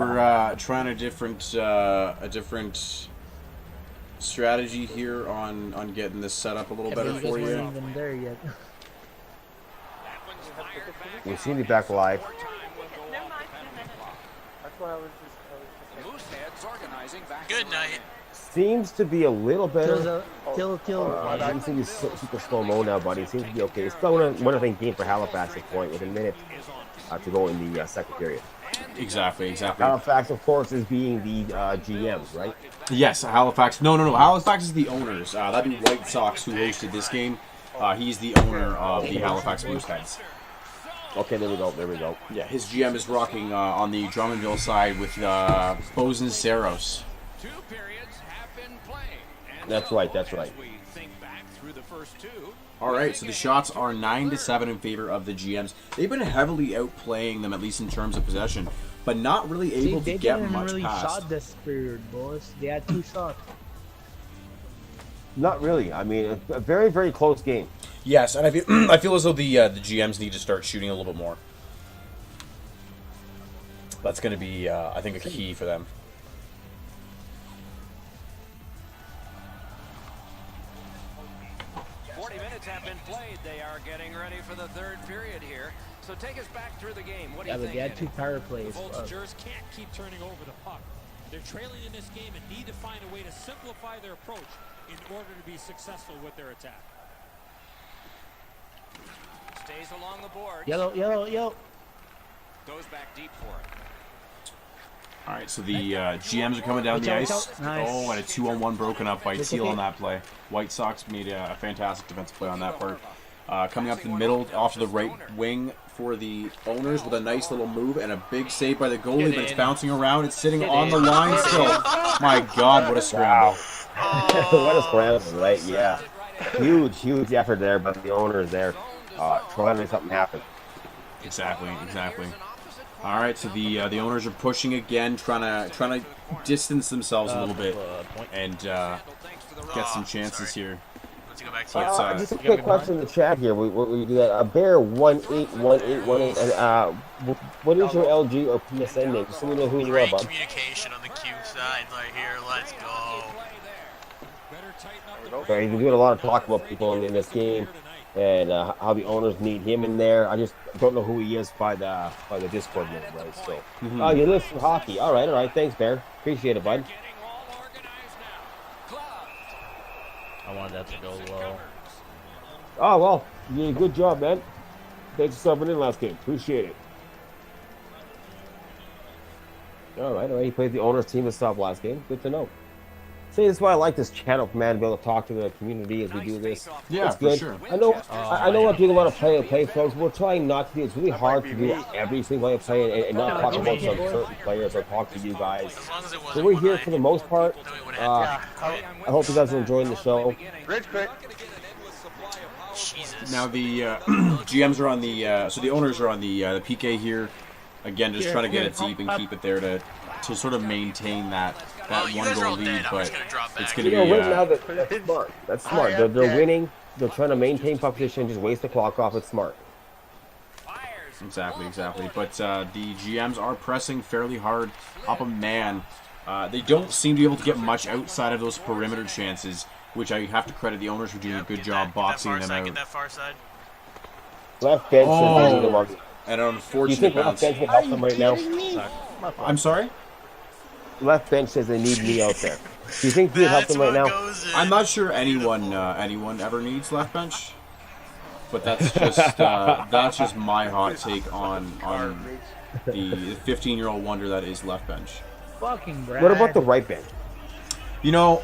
We're trying a different strategy here on getting this set up a little better for you. Weren't even there yet. We seem to be back live. Good night. Seems to be a little better. Kill. He seems to be super slow-mo now, but he seems to be okay. It's still one of the game for Halifax at point with a minute to go in the second period. Exactly. Halifax, of course, is being the GMs, right? Yes, Halifax. No. Halifax is the owners. That'd be White Sox who hosted this game. He's the owner of the Halifax Mooseheads. Okay, there we go. Yeah, his GM is rocking on the Drummondville side with Bozen Saros. That's right. All right, so the shots are 9-7 in favor of the GMs. They've been heavily outplaying them, at least in terms of possession, but not really able to get much really past. shot this period, boys. They had 2 shots. Not really. I mean, a very, very close game. Yes, and I feel as though the GMs need to start shooting a little bit more. That's going to be, I think, a key for them. Have been played. They are getting ready for the third period here. So take us back through the game. What do you think? They had 2 power plays. Voltigeurs can't keep turning over the puck. They're trailing in this game and need to find a way to simplify their approach in order to be successful with their attack. Stays along the board. Yellow. Goes back deep for it. All right, so the GMs are coming down the ice. Nice. Oh, and a 2-on-1 broken up by Teal on that play. White Sox made a fantastic defensive play on that part. Coming up the middle, off to the right wing for the owners with a nice little move and a big save by the goalie, but it's bouncing around. It's sitting on the line still. My God, what a scramble. What a scramble, right? Yeah. Huge effort there, but the owners there trying to make something happen. Exactly. All right, so the owners are pushing again, trying to distance themselves a little bit and get some chances here. Just a quick question in the chat here. We do that. Bear 181818. What is your LG or PSN name? Just so we know who you are, bud. Communication on the Q side right here. Let's go. Okay, he's been doing a lot of talk about people in this game and how the owners need him in there. I just don't know who he is by the Discord name, right? So, oh, you live for hockey. All right. Thanks, Bear. Appreciate it, bud. I wanted that to go low. Oh, well, you did a good job, man. Thanks for subbing in last game. Appreciate it. All right. He played the owner's team and stuff last game. Good to know. See, that's why I like this channel, man, to be able to talk to the community as we do this. Yeah, it's good. For sure. I know I'm doing a lot of play, folks. We're trying not to do. It's really hard to do every single play and not talk about some certain players or talk to you guys. So we're here for the most part. I hope you guys are enjoying the show. Now the GMs are on the so the owners are on the PK here. Again, just trying to get it deep and keep it there to sort of maintain that one goal lead, but it's going to be. Right now, that's smart. That's smart. They're winning. They're trying to maintain puck position, just waste the clock off. It's smart. Exactly. But the GMs are pressing fairly hard up a man. They don't seem to be able to get much outside of those perimeter chances, which I have to credit the owners for doing a good job boxing them out. Get that far side. Left bench. And an Do you think unfortunate left bounce. bench would help them right now? I'm sorry? Left bench says they need me out there. Do you think he would help them right now? I'm not sure anyone ever needs left bench, but that's just my hot take on the 15-year-old wonder that is left bench. Fucking Brad. What about the right bench? You know,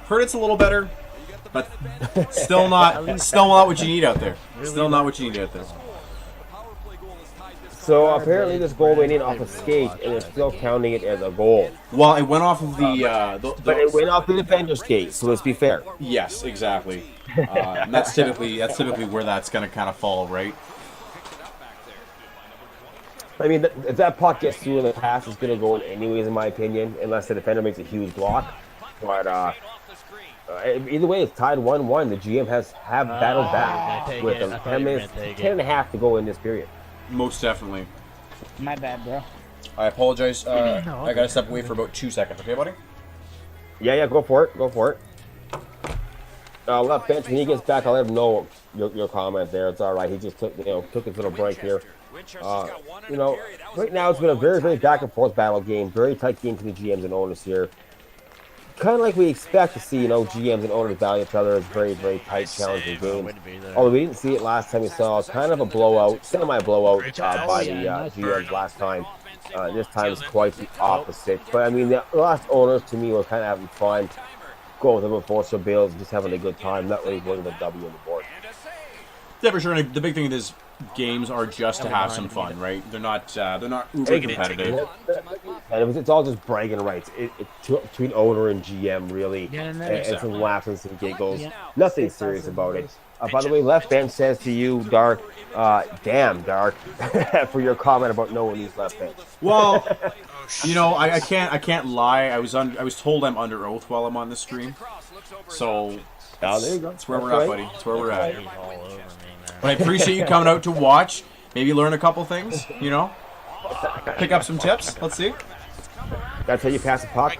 heard it's a little better, but still not what you need out there. Still not what you need out there. So apparently this goal went in off a skate, and it's still counting it as a goal. Well, it went off of but it went off the defender's skate. So let's be fair. Yes, exactly. And that's typically where that's going to kind of fall, right? I mean, if that puck gets through in the pass, it's going to go in anyways, in my opinion, unless the defender makes a huge block. But either way, it's tied 1-1. The GM have battled back with 10 minutes, 10 and a half to go in this period. Most definitely. My bad, bro. I apologize. No, I gotta step away for about 2 seconds. Okay, buddy? Yeah, go for it. Go for it. Left bench, when he gets back, I'll let him know your comment there. It's all right. He just took his little break here. Right now it's been a very, very back and forth battle game. Very tight game for the GMs and owners here. Kind of like we expect to see, GMs and owners battle each other. It's very, very tight, challenging games. Although we didn't see it last time, we saw kind of a blowout, semi-blowout by the GMs last time. This time it's quite the opposite. But I mean, the last owners to me were kind of having fun. Go with them with Forster Bills, just having a good time, not really winning the W on the board. Yeah, for sure. And the big thing is games are just to have some fun, right? They're not uber competitive. It's all just bragging rights. Between owner and GM, really. Yeah, and some laughs and some giggles. Nothing serious about it. By the way, Left Bench says to you, Dark, damn, Dark, for your comment about no one needs Left Bench. Well, I can't lie. I was told I'm under oath while I'm on the stream, so there you go. that's where we're at, buddy. That's where we're at. But I appreciate you coming out to watch. Maybe learn a couple things. Pick up some tips. Let's see. That's how you pass the puck.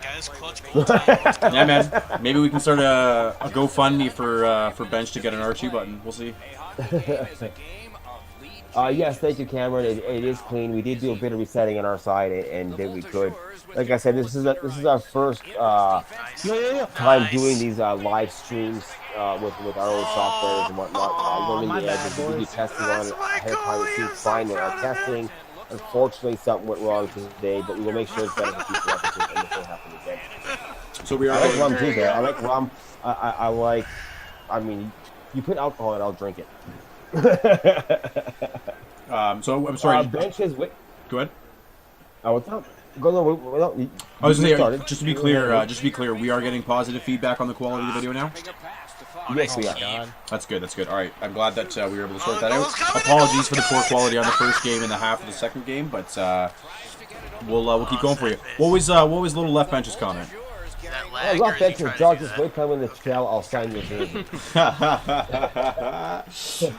Yeah, man. Maybe we can start a GoFundMe for Bench to get an R2 button. We'll see. Yes, thank you, Cameron. It is clean. We did do a bit of resetting on our side, and did we could. Like I said, this is our first time doing these live streams with our own software and whatnot. Learning the edges. We do testing on it ahead of time. It seems fine with our testing. Unfortunately, something went wrong today, but we will make sure it's better for future episodes and it won't happen again. So we are. I like rum too, there. I like rum. I like. I mean, you put alcohol in, I'll drink it. So I'm sorry. Benches. Go ahead. What's up? Go on. I was going to say, just to be clear, we are getting positive feedback on the quality of the video now. Yes, we are. That's good. All right, I'm glad that we were able to sort that out. Apologies for the poor quality on the first game and the half of the second game, but we'll keep going for you. What was Little Left Bench's comment? Left Bench is George. Just wait till I'm in the trail. I'll sign your jersey.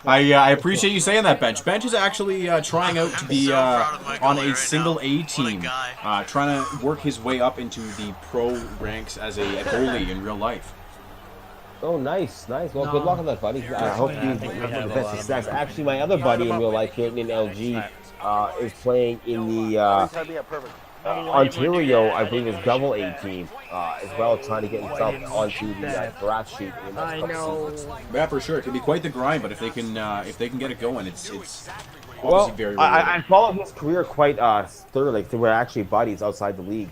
I appreciate you saying that, Bench. Bench is actually trying out to be on a single A team, trying to work his way up into the pro ranks as a goalie in real life. Oh, nice. Well, good luck on that, buddy. I hope you have the best success. Actually, my other buddy in real life here in LG is playing in the Ontario, I believe, is double A team as well, trying to get himself onto the draft sheet in the next couple seasons. Yeah, for sure. It can be quite the grind, but if they can get it going, it's obviously very rewarding. I followed his career quite thoroughly. We're actually buddies outside the league.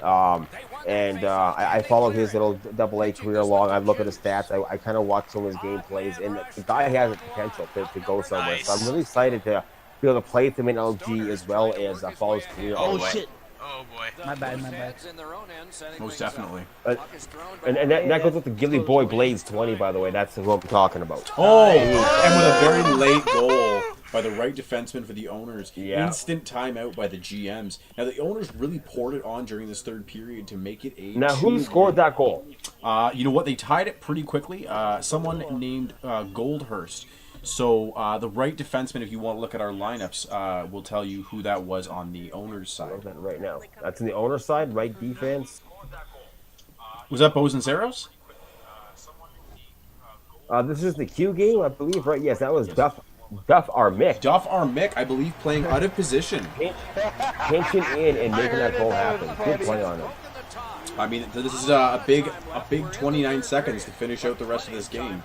I followed his little AA career along. I look at his stats. I kind of watch some of his game plays, and the guy has the potential to go somewhere. Nice. So I'm really excited to be able to play with him in LG as well as follow his career all the way. shit. Oh boy. My bad. Most definitely. And that goes with the Gilly Boy Blades 20, by the way. That's what I'm talking about. Oh, and with a very late goal by the right defenseman for the owners. Yeah. Instant timeout by the GMs. Now, the owners really poured it on during this third period to make it a Now, who 2-1. scored that goal? You know what? They tied it pretty quickly. Someone named Goldhurst. So the right defenseman, if you want to look at our lineups, will tell you who that was on the owner's side. Right now. That's on the owner's side, right defense. Was that Bozen Saros? This is the Q game, I believe, right? Yes, that was Duff Armick. Duff Armick, I believe, playing out of position. Pinching in and making that goal happen. Good play on him. I mean, this is a big 29 seconds to finish out the rest of this game.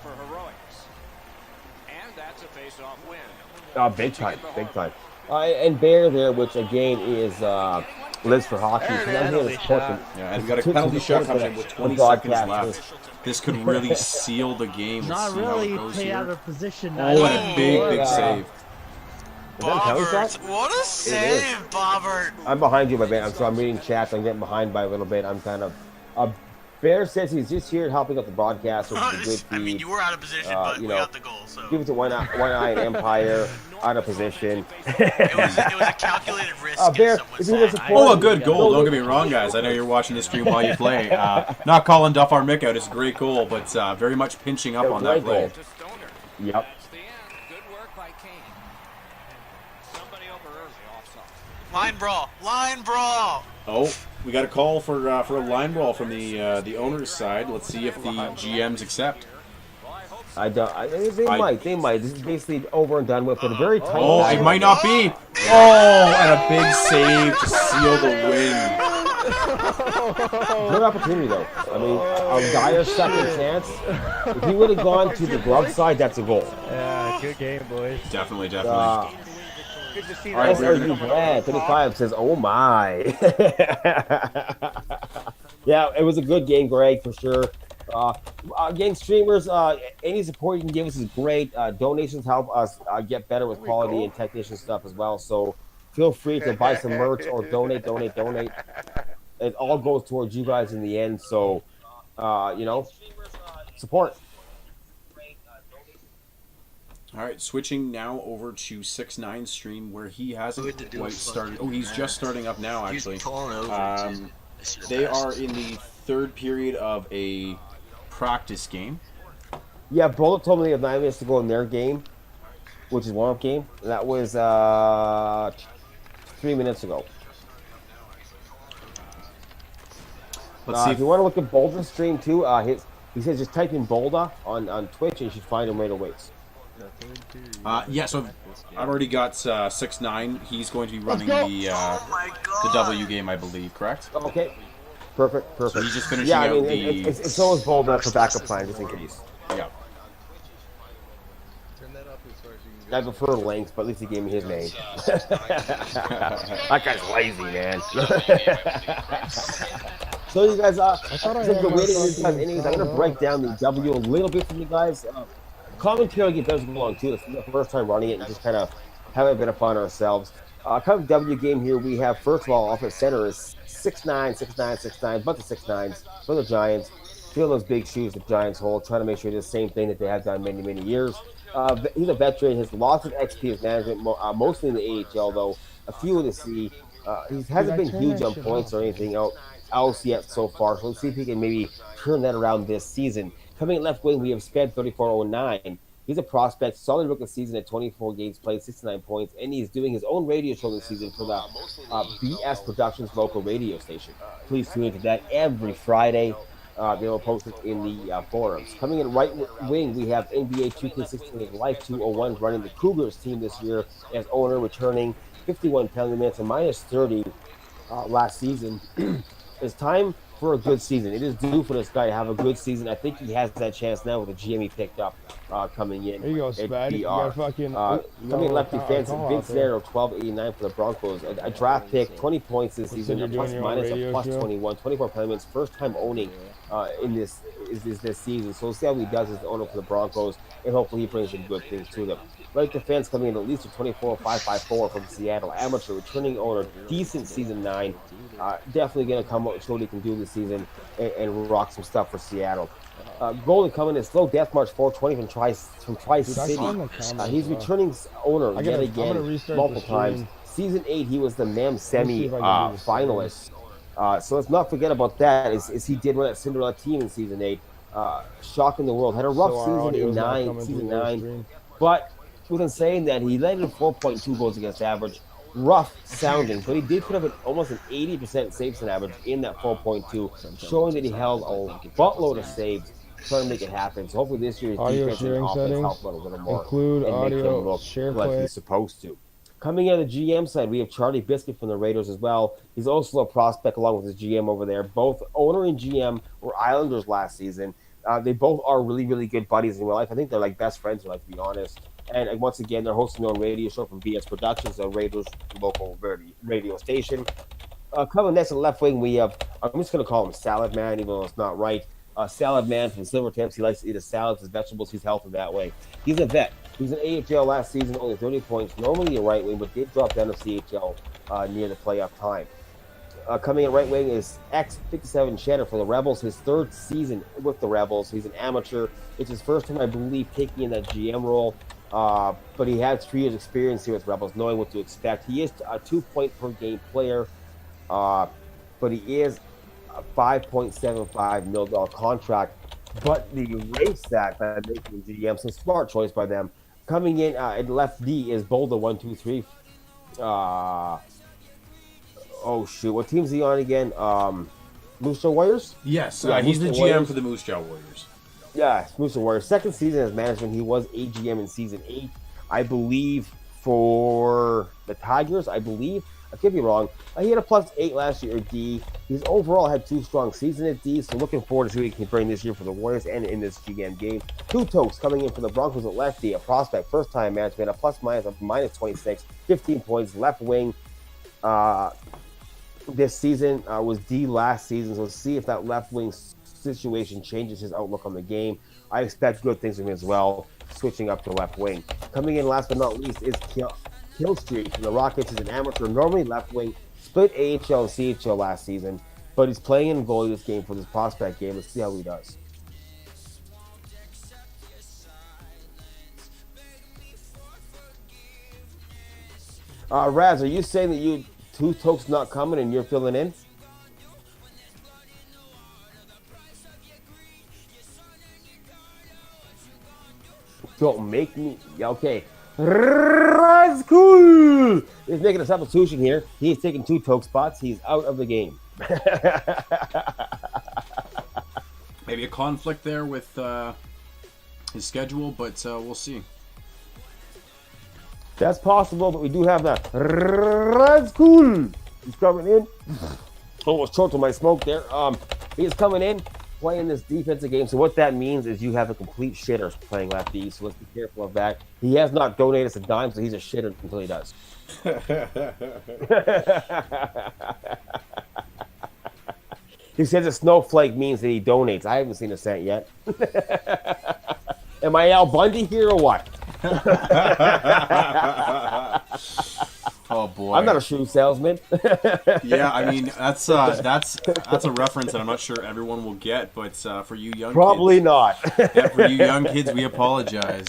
Big time. And Bear there, which again is lives for hockey. So I'm here to support them. Yeah, and we got a penalty shot coming in with 20 seconds left. This could really seal the game. Not Let's see really. how it goes Play here. out of position. Oh, and a big save. Is that a penalty Bobbert, shot? what a save, Bobbert. I'm behind you, my man. I'm reading chats. I'm getting behind by a little bit. I'm kind of. Bear says he's just here helping out the broadcast. Which is a good I mean, feed. you were out of position, but we got the goal, so. Give it to One Eye and Empire out of position. It was a calculated risk. Bear, in some ways. Oh, a good goal. Don't get me wrong, guys. I know you're watching the stream while you play. Not calling Duff Armick out. It's a great goal, but very much pinching up on that play. Yep. Line brawl. Line brawl. Oh, we got a call for a line brawl from the owner's side. Let's see if the GMs accept. I don't. They might. They might. This is basically over and done with. But a very tight. Oh, it might not be. Oh, and a big save to seal the win. Good opportunity though. I mean, a dire second chance. If he would have gone to the glove side, that's a goal. Yeah, good game, boys. Definitely. Good to see All right, SRU Brad 35 says, "Oh my." Yeah, it was a good game, Greg, for sure. Again, streamers, any support you can give us is great. Donations help us get better with quality and technician stuff as well. So feel free to buy some merch or donate. It all goes towards you guys in the end. So, support. All right, switching now over to 6ix9ine stream where he hasn't quite started. Oh, he's just starting up now, actually. They are in the third period of a practice game. Yeah, Bullet told me they have 9 minutes to go in their game, which is warm-up game. That was 3 minutes ago. Let's see if you want to look at Boulder's stream too, he says just type in Boulder on Twitch and you should find him right away. Yeah, so I've already got 6ix9ine. He's going to be running the W game, I believe, correct? Okay. Perfect. So he's just finishing yeah, I out mean, the... it's always Boulder for backup plan, just in case. Yeah. I prefer Lynx, but at least he gave me his name. That guy's lazy, man. So you guys, since we're waiting on these guys' innings, I'm going to break down the W a little bit for you guys. Commentary get better along too. This is the first time running it and just kind of having a bit of fun ourselves. Kind of W game here. We have, first of all, off at center is 6ix9ine, 6ix9ine, 6ix9ine, bunch of 6ix9ines for the Giants. Feel those big shoes the Giants hold, trying to make sure it's the same thing that they have done many, many years. He's a veteran. Has lots of XP as management, mostly in the AHL, though. A few in the C. He hasn't been huge on points or anything else yet so far. So let's see if he can maybe turn that around this season. Coming at left wing, we have Sped 3409. He's a prospect, solid rookie season at 24 games played, 69 points, and he's doing his own radio show this season for the BS Productions local radio station. Please tune into that every Friday. They will post it in the forums. Coming in right wing, we have NBA 2K16 Life 201 running the Cougars team this year as owner, returning 51 penalty minutes and minus 30 last season. It's time for a good season. It is due for this guy to have a good season. I think he has that chance now with the GM he picked up coming in. There you go, Spad. You got fucking coming lefty fans, Vince Nero, 1289 for the Broncos. A draft pick, 20 points this season, a plus minus a plus 21, 24 penalties. First time owning in this season. So we'll see how he does as the owner for the Broncos, and hopefully he brings some good things to them. Right defense coming in at least a 24-5-5-4 from Seattle amateur, returning owner, decent season 9. Definitely going to come out and show what he can do this season and rock some stuff for Seattle. Golden coming in slow death march 420 from Tri-City. He's returning owner yet again multiple times. Season 8, he was the MEM semi finalist. So let's not forget about that. Is he did run that Cinderella team in season 8, shocking the world. Had a rough season in season 9, but wasn't saying that he led in 4.2 goals against average. Rough sounding, but he did put up almost an 80% saves on average in that 4.2, showing that he held a buttload of saves, trying to make it happen. So hopefully this year's defense and offense help a little more include and audio, make him look share like play. he's supposed to. Coming out of the GM side, we have Charlie Biscuit from the Raiders as well. He's also a prospect along with his GM over there. Both owner and GM were Islanders last season. They both are really, really good buddies in real life. I think they're like best friends, to be honest. And once again, they're hosting their own radio show from BS Productions, a Raiders local radio station. Coming next to the left wing, we have, I'm just going to call him Salad Man, even though it's not right. Salad Man from Silver Tips. He likes to eat his salads, his vegetables. He's healthy that way. He's a vet. He was in AHL last season, only 30 points. Normally a right wing, but did drop down to CHL near the playoff time. Coming in right wing is X57 Shannon for the Rebels. His third season with the Rebels. He's an amateur. It's his first time, I believe, taking in that GM role. But he has 3 years experience here with Rebels, knowing what to expect. He is a 2-point per game player, but he is a $5.75 million contract. But the race that by making GM, some smart choice by them. Coming in at left D is Boulder 123 Oh shoot, what team's he on again? Moose Jaw Warriors? Yes, Yeah, he's the Moose GM Jaw Warriors. for the Moose Jaw Warriors. Yeah, Moose Jaw Warriors. Second season as management, he was AGM in season 8, I believe, for the Tigers. I believe. I could be wrong. He had a +8 last year at D. He's overall had 2 strong seasons at D, so looking forward to see what he can bring this year for the Warriors and in this GM game. Two Tokes coming in for the Broncos at lefty, a prospect, first-time management, a plus-minus of -26, 15 points, left wing. This season was D last season, so let's see if that left wing situation changes his outlook on the game. I expect good things from him as well, switching up to left wing. Coming in last but not least is Kill Street from the Rockets. Is an amateur, normally left wing, split AHL and CHL last season, but he's playing in goalie this game for this prospect game. Let's see how he does. Raz, are you saying that you two Tokes not coming and you're filling in? Don't make me. Okay. That's cool. He's making a substitution here. He's taking 2 Toke spots. He's out of the game. Maybe a conflict there with his schedule, but we'll see. That's possible, but we do have that. That's cool. He's coming in. Almost choked on my smoke there. He's coming in, playing this defensive game. So what that means is you have a complete shitter playing lefty. So let's be careful of that. He has not donated us a dime, so he's a shitter until he does. He says a snowflake means that he donates. I haven't seen a cent yet. Am I Al Bundy here or what? Oh boy! I'm not a shoe salesman. Yeah, I mean that's a reference that I'm not sure everyone will get, but for you young Probably kids, not. yeah, for you young kids, we apologize.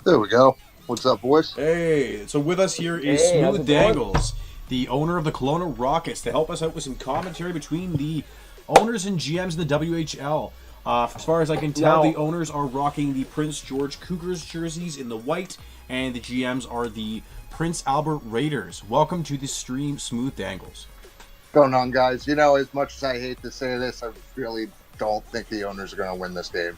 There we go. What's up, boys? Hey, so with us here is Hey, how's Smooth it going? Dangles, the owner of the Kelowna Rockets, to help us out with some commentary between the owners and GMs in the WHL. As far as I can tell, Now- the owners are rocking the Prince George Cougars jerseys in the white, and the GMs are the Prince Albert Raiders. Welcome to the stream, Smooth Dangles. What's going on, guys? You know, as much as I hate to say this, I really don't think the owners are going to win this game.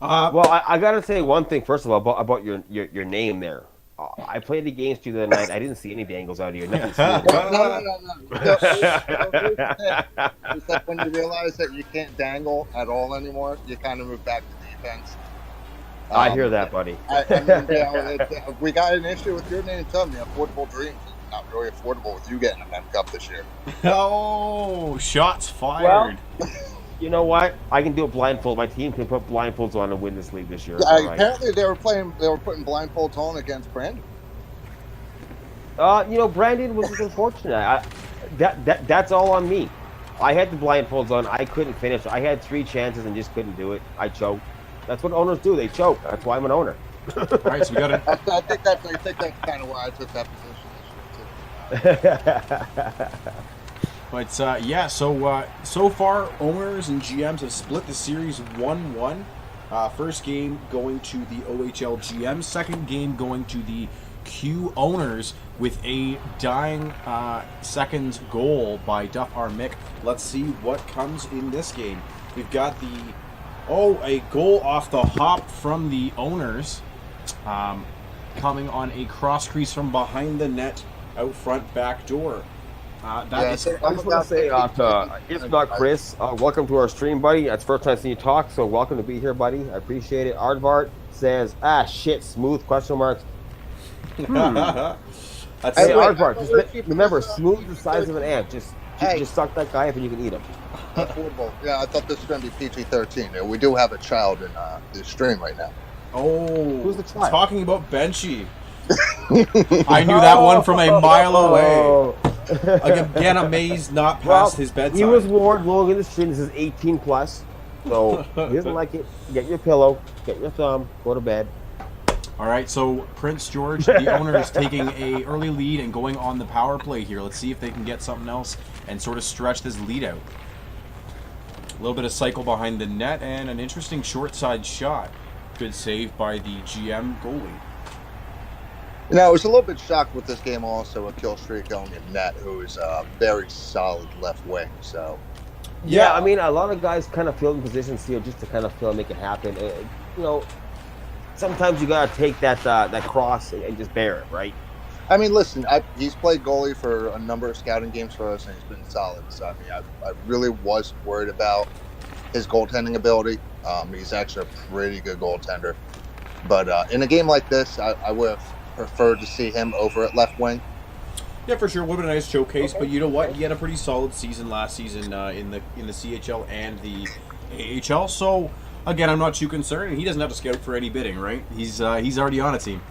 Well, I gotta say one thing first of all about your name there. I played against you the other night. I didn't see any dangles out of you. Nothing smooth. No. It's like when you realize that you can't dangle at all anymore, you kind of move back to defense. I hear that, buddy. I mean, you know, we got an issue with your name, too. The Affordable Dreams is not really affordable with you getting a Men's Cup this year. Oh, shots fired. You know what? I can do it blindfold. My team can put blindfolds on and win this league this year. Yeah, All right. apparently they were putting blindfolds on against Brandon. You know, Brandon was just unfortunate. That's all on me. I had the blindfolds on. I couldn't finish. I had 3 chances and just couldn't do it. I choked. That's what owners do. They choke. That's why I'm an owner. All right, so we got it. I think that's kind of why I took that position this year, too. But yeah, so far owners and GMs have split the series 1-1. First game going to the OHL GMs, second game going to the Q owners with a dying second goal by Duff Armick. Let's see what comes in this game. We've got a goal off the hop from the owners, coming on a cross crease from behind the net, out front back door. I just want to say, if not Chris, welcome to our stream, buddy. That's the first time seeing you talk, so welcome to be here, buddy. I appreciate it. Aardvart says, shit, smooth, question marks. Hey, Aardvart, just remember, smooth is the size of an ant. Just suck that guy up and you can eat him. Affordable. Yeah, I thought this was going to be PG-13. We do have a child in the stream right now. Oh, who's the child? Talking about Benchy. I knew that one from a mile away. Again, amazed not past his bedtime. He was warned long in the stream. This is 18 plus. So he doesn't like it. Get your pillow, get your thumb, go to bed. All right, so Prince George, the owner, is taking a early lead and going on the power play here. Let's see if they can get something else and sort of stretch this lead out. A little bit of cycle behind the net and an interesting short side shot. Good save by the GM goalie. I was a little bit shocked with this game also with Kill Streak going in net, who is a very solid left wing. So Yeah, I mean, a lot of guys kind of fill in positions here just to kind of feel make it happen. You know, sometimes you gotta take that cross and just bear it, right? I mean, listen, he's played goalie for a number of scouting games for us, and he's been solid. So I mean, I really wasn't worried about his goaltending ability. He's actually a pretty good goaltender. But in a game like this, I would have preferred to see him over at left wing. Yeah, for sure. Would have been a nice showcase, but you know what? He had a pretty solid season last season in the CHL and the AHL. So again, I'm not too concerned. He doesn't have to scout for any bidding, right? He's already on a team.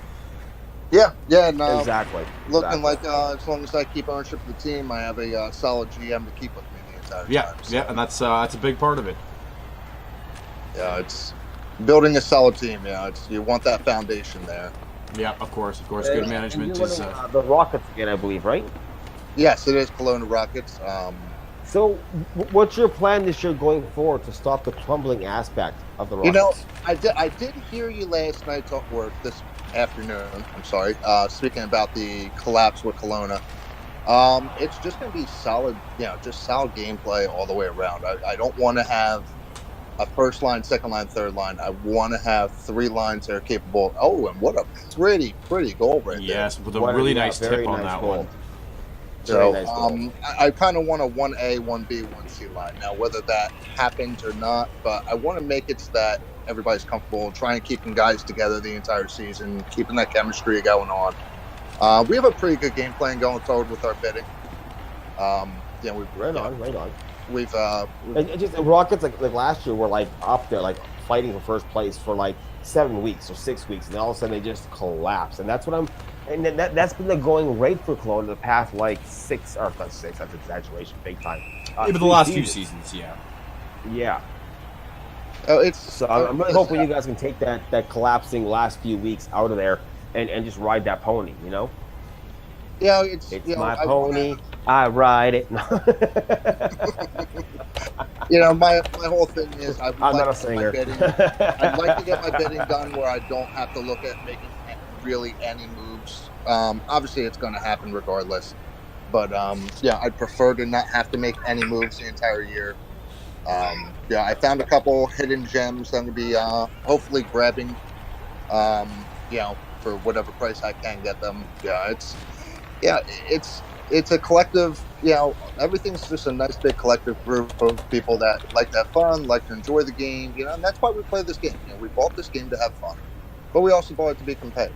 Yeah, and Exactly. looking like as long as I keep ownership of the team, I have a solid GM to keep with me the entire time. So, Yeah, and that's a big part of it. yeah, it's building a solid team. Yeah, you want that foundation there. Yeah, of course. Good management you're is. winning, the Rockets again, I believe, right? Yes, it is Kelowna Rockets. So, what's your plan this year going forward to stop the crumbling aspect of the Rockets? You know, I did hear you last night or this afternoon. I'm sorry. Speaking about the collapse with Kelowna, it's just going to be solid. Just solid gameplay all the way around. I don't want to have a first line, second line, third line. I want to have three lines that are capable. Oh, and what a pretty goal right there. Yes, with a really nice tip on that one. So Very nice goal. I kind of want a 1A, 1B, 1C line. Now, whether that happens or not, but I want to make it so that everybody's comfortable, trying to keeping guys together the entire season, keeping that chemistry going on. We have a pretty good game plan going forward with our bidding. Right on. We've And just the Rockets like last year were like up there, like fighting for first place for like 7 weeks or 6 weeks, and then all of a sudden they just collapse. And that's what that's been the going rate for Kelowna the past like not 6. That's exaggeration, big time. Yeah, but the last few seasons, yeah. Yeah. it's So I'm really hoping you guys can take that collapsing last few weeks out of there and just ride that pony. You know. Yeah, it's my pony. I ride it. My whole thing is I'm not a singer. I'd like to get my bidding done where I don't have to look at making really any moves. Obviously, it's going to happen regardless. But I'd prefer to not have to make any moves the entire year. I found a couple hidden gems I'm going to be hopefully grabbing. For whatever price I can get them. It's a collective, everything's just a nice big collective group of people that like to have fun, like to enjoy the game, and that's why we play this game. We bought this game to have fun, but we also bought it to be competitive.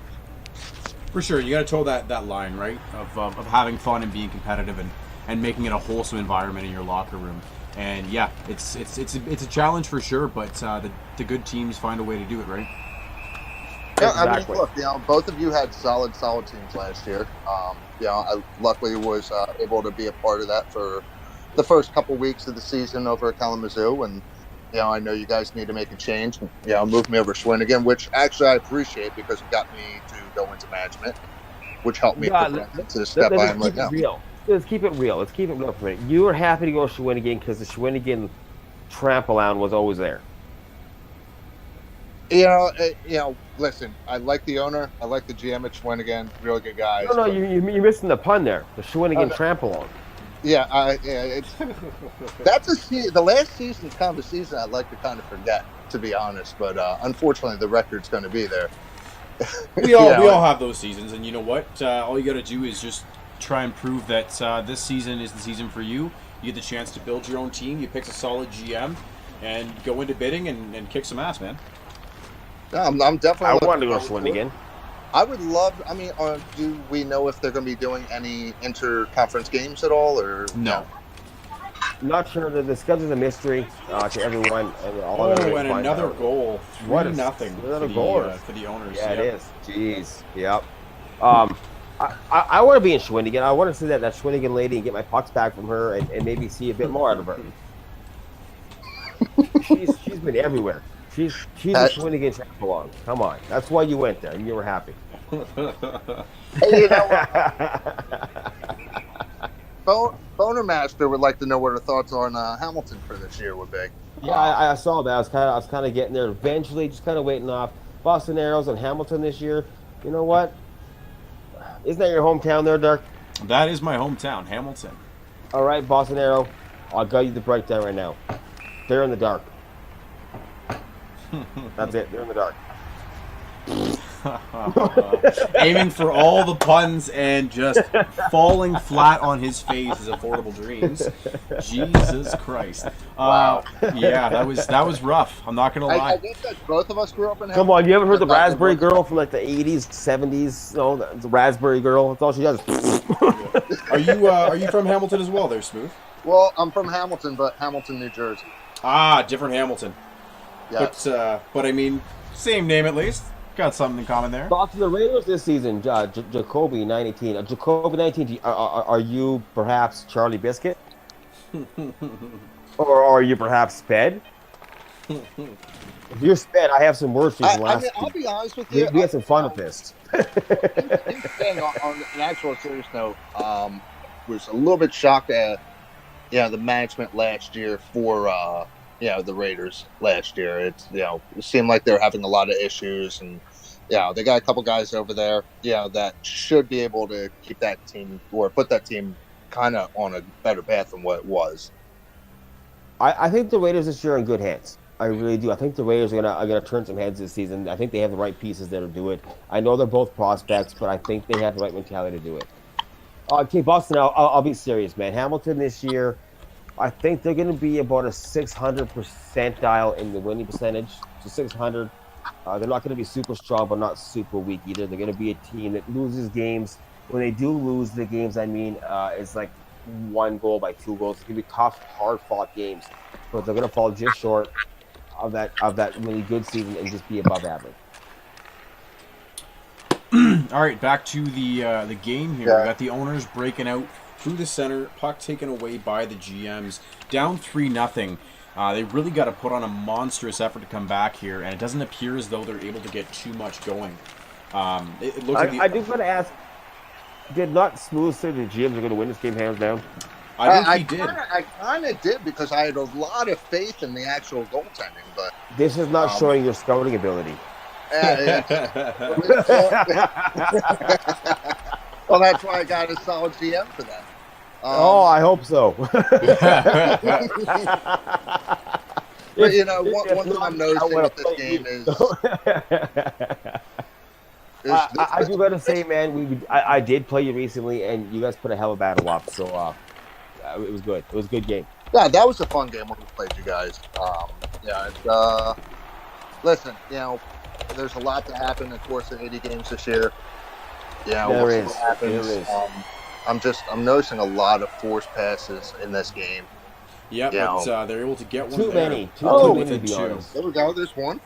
For sure, you got to toe that line, right? Of having fun and being competitive and making it a wholesome environment in your locker room. And yeah, it's a challenge for sure, but the good teams find a way to do it, right? Yeah, Exactly. I mean, look, both of you had solid teams last year. I luckily was able to be a part of that for the first couple weeks of the season over at Kalamazoo, and I know you guys need to make a change. Move me over to Shawinigan, which actually I appreciate because it got me to go into management, which helped me to the step I am right now. Let's keep it real. Let's keep it real for a minute. You were happy to go to Shawinigan because the Shawinigan trampoline was always there. Listen, I like the owner. I like the GM at Shawinigan. Really good guys. No, you're missing the pun there. The Shawinigan trampoline. That's the last season's kind of a season I'd like to kind of forget, to be honest. But unfortunately, the record's going to be there. We all have those seasons, and you know what? All you got to do is just try and prove that this season is the season for you. You get the chance to build your own team. You pick a solid GM, and go into bidding and kick some ass, man. I'm definitely. I want to go Shawinigan. I would love. I mean, do we know if they're going to be doing any inter-conference games at all, or no? Not sure. The schedule's a mystery to everyone. And another goal. 3-0. Another goal for the owners. Yeah, it is. Jeez. Yep. I want to be in Shawinigan. I want to see that Shawinigan lady and get my pucks back from her and maybe see a bit more out of her. She's been everywhere. She's a Shawinigan trampoline. Come on. That's why you went there and you were happy. Hey, Boner Master would like to know what her thoughts on Hamilton for this year would be. Yeah, I saw that. I was kind of getting there eventually, just kind of waiting off Boston Arrows and Hamilton this year. You know what? Isn't that your hometown there, Dirk? That is my hometown, Hamilton. All right, Boston Arrow. I'll give you the breakdown right now. They're in the dark. That's it. They're in the dark. Aiming for all the puns and just falling flat on his face is affordable dreams. Jesus Christ! Wow. Yeah, that was rough. I'm not gonna lie. I guess that both of us grew up in. Come on, you ever heard the Raspberry Girl from like the 80s, 70s? No, the Raspberry Girl. That's all she does. Are you from Hamilton as well? There, Smooth. Well, I'm from Hamilton, but Hamilton, New Jersey. Ah, different Hamilton. Yes. But I mean, same name at least. Got something in common there. Thoughts on the Raiders this season, Jacoby 918. Jacoby 19, are you perhaps Charlie Biscuit? Or are you perhaps Sped? If you're Sped, I have some words for you from last I'll week. be honest with you. We had some fun with this. On an actual serious note, was a little bit shocked at the management last year for the Raiders last year. It seemed like they were having a lot of issues, and they got a couple guys over there that should be able to keep that team or put that team kind of on a better path than what it was. I think the Raiders this year are in good hands. I really do. I think the Raiders are gonna turn some heads this season. I think they have the right pieces there to do it. I know they're both prospects, but I think they have the right mentality to do it. Okay, Boston, I'll be serious, man. Hamilton this year, I think they're going to be about a 600 percentile in the winning percentage. So 600. They're not going to be super strong, but not super weak either. They're going to be a team that loses games. When they do lose the games, it's like 1 goal by 2 goals. It's going to be tough, hard-fought games, but they're going to fall just short of that really good season and just be above average. All right, back to the game here. We got the Owners breaking out through the center, puck taken away by the GMs, down 3-0. They really got to put on a monstrous effort to come back here, and it doesn't appear as though they're able to get too much going. It looks like I do want to ask, did not Smooth say the GMs are going to win this game hands down? I think he did. I kind of did because I had a lot of faith in the actual goaltending, but This is not showing your scouting ability. Well, that's why I got a solid GM for that. I hope so. But, one thing I'm noticing with this game is... I do gotta say, man, I did play you recently, and you guys put a hell of a battle up, so it was good. It was a good game. Yeah, that was a fun game when we played you guys. Listen, there's a lot to happen in the course of 80 games this year. We'll see what happens. I'm noticing a lot of forced passes in this game. Yeah, but they're able to get one. Too many. Too many, to be honest. There we go. There's one.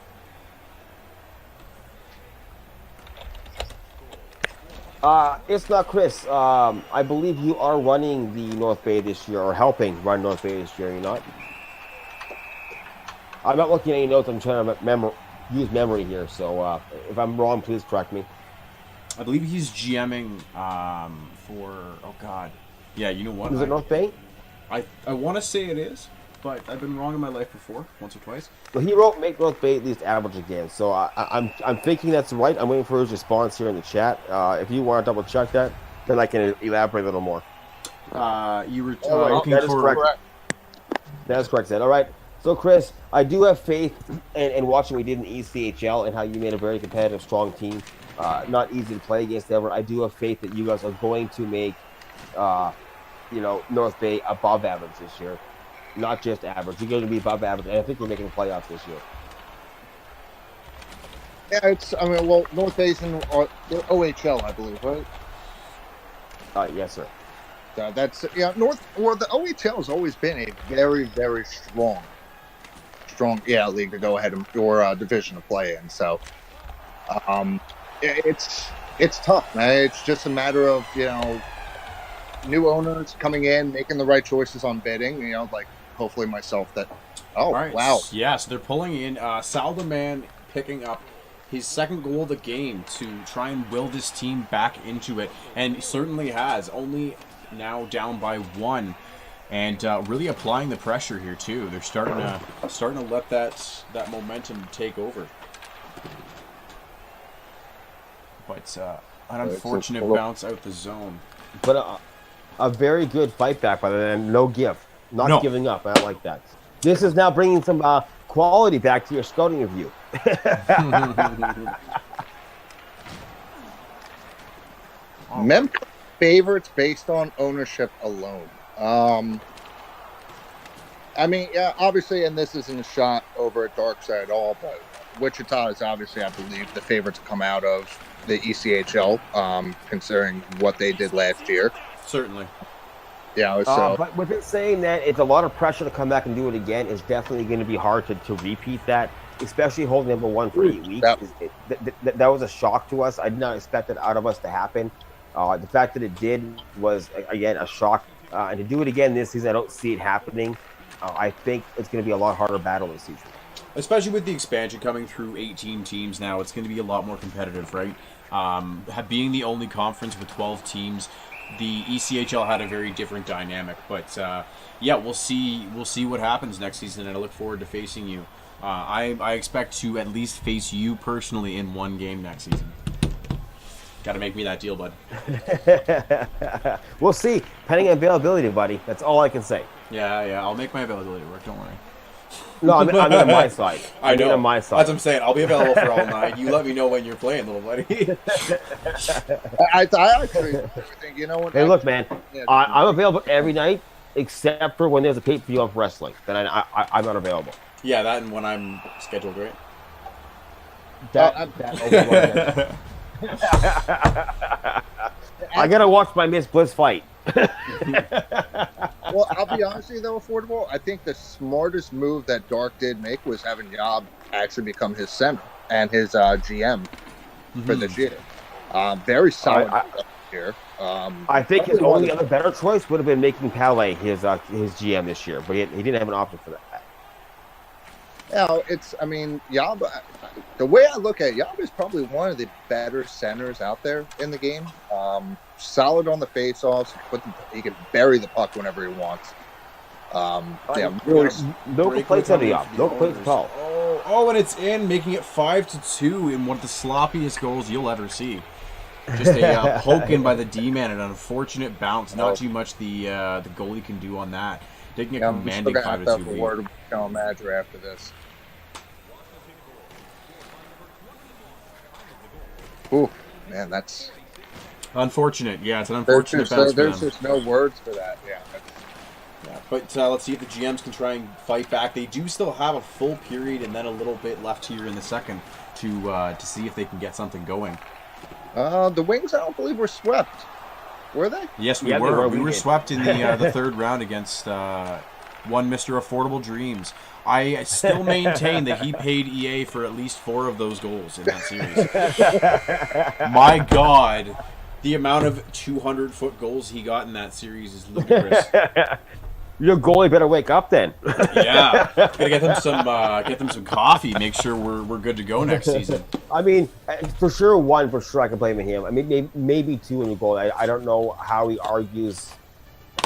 It's not Chris. I believe you are running the North Bay this year, or helping run North Bay this year. Are you not? I'm not looking at any notes. I'm trying to use memory here. So if I'm wrong, please correct me. I believe he's GMing for. Oh God, yeah. You know what? Is it North Bay? I want to say it is, but I've been wrong in my life before, once or twice. Well, he wrote make North Bay at least average again. So I'm thinking that's right. I'm waiting for his response here in the chat. If you want to double check that, then I can elaborate a little more. You were looking for correct. That is correct, Ed. All right. So, Chris, I do have faith in watching what we did in ECHL and how you made a very competitive, strong team. Not easy to play against ever. I do have faith that you guys are going to make, North Bay above average this year. Not just average. You're going to be above average, and I think we're making the playoffs this year. Yeah, North Bay's in the OHL, I believe, right? Yes, sir. That's the OHL has always been a very, very strong league to go ahead or division to play in. So, it's tough, man. It's just a matter of new owners coming in, making the right choices on bidding. Hopefully myself that. Oh, right. Wow! Yeah, so they're pulling in Saldaman picking up his second goal of the game to try and will this team back into it, and certainly has. Only now down by 1, and really applying the pressure here too. They're starting to let that momentum take over. But An unfortunate bounce out the zone. But a very good fight back by the way, and no give. Not giving up. I like that. This is now bringing some quality back to your scouting review. Mem favorites based on ownership alone. I mean, yeah, obviously, and this isn't a shot over at Darkside at all, but Wichita is obviously, I believe, the favorite to come out of the ECHL, considering what they did last year. Certainly. Yeah, so. But with it saying that it's a lot of pressure to come back and do it again, it's definitely going to be hard to repeat that, especially holding number one for 8 weeks. That was a shock to us. I did not expect it out of us to happen. The fact that it did was, again, a shock. And to do it again this season, I don't see it happening. I think it's going to be a lot harder battle this season. Especially with the expansion coming through 18 teams now, it's going to be a lot more competitive, right? Being the only conference with 12 teams, the ECHL had a very different dynamic. But yeah, we'll see what happens next season, and I look forward to facing you. I expect to at least face you personally in one game next season. Got to make me that deal, bud. We'll see. Depending on availability, buddy. That's all I can say. Yeah. I'll make my availability work. Don't worry. No, I'm on my side. I know. On my side. That's what I'm saying. I'll be available for all night. You let me know when you're playing, little buddy. I agree with everything. You know what? Hey, look, man. I'm available every night except for when there's a pay-per-view on wrestling. Then I'm not available. Yeah, that and when I'm scheduled, right? I gotta watch my Miss Bliss fight. Well, I'll be honest with you, though, Affordable, I think the smartest move that Dark did make was having Yob actually become his center and his GM for this year. Very solid here. I think his only other better choice would have been making Palais his GM this year, but he didn't have an option for that. I mean, Yob, the way I look at it, Yob is probably one of the better centers out there in the game. Solid on the face-offs. He can bury the puck whenever he wants. Really. No complaints on Yob. No complaints at all. Oh, and it's in, making it 5-2 in one of the sloppiest goals you'll ever see. Just a poke in by the D-man, an unfortunate bounce. Not too much the goalie can do on that. Taking a commanding 5-2 lead. Word of Madra after this. Ooh, man, that's unfortunate. Yeah, it's an unfortunate bounce. There's just no words for that. Yeah. But let's see if the GMs can try and fight back. They do still have a full period and then a little bit left here in the second to see if they can get something going. The Wings, I don't believe, were swept. Were they? Yes, we were. We were swept in the third round against one Mr. Affordable Dreams. I still maintain that he paid EA for at least 4 of those goals in that series. My God, the amount of 200-foot goals he got in that series is ludicrous. Your goalie better wake up then. Yeah, gotta get them some coffee. Make sure we're good to go next season. I mean, for sure, one for sure I can blame him. I mean, maybe 2 in the goal. I don't know how he argues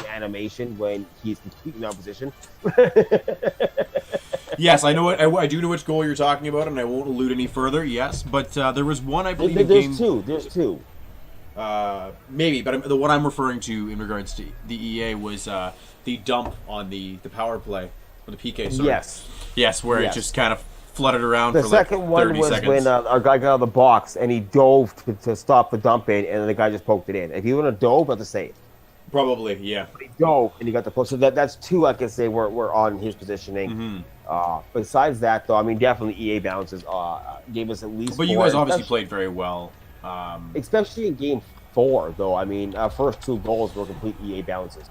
animation when he's completely in opposition. Yes, I know what I do know which goal you're talking about, and I won't allude any further. Yes, but there was one I believe. There's two. There's two. Maybe, but the one I'm referring to in regards to the EA was the dump on the power play, or the PK. Sorry. Yes, where it just kind of flooded around for like 30 seconds. The second one was when our guy got out of the box and he dove to stop the dump in, and the guy just poked it in. If he would have dove, that's a save. Probably, yeah. But he dove and he got the post. So that's 2 I can say were on his positioning. Mm-hmm. Besides that, though, I mean, definitely EA bounces gave us at least. But 4. you guys obviously played very well. Especially in game 4, though. I mean, first 2 goals were complete EA bounces.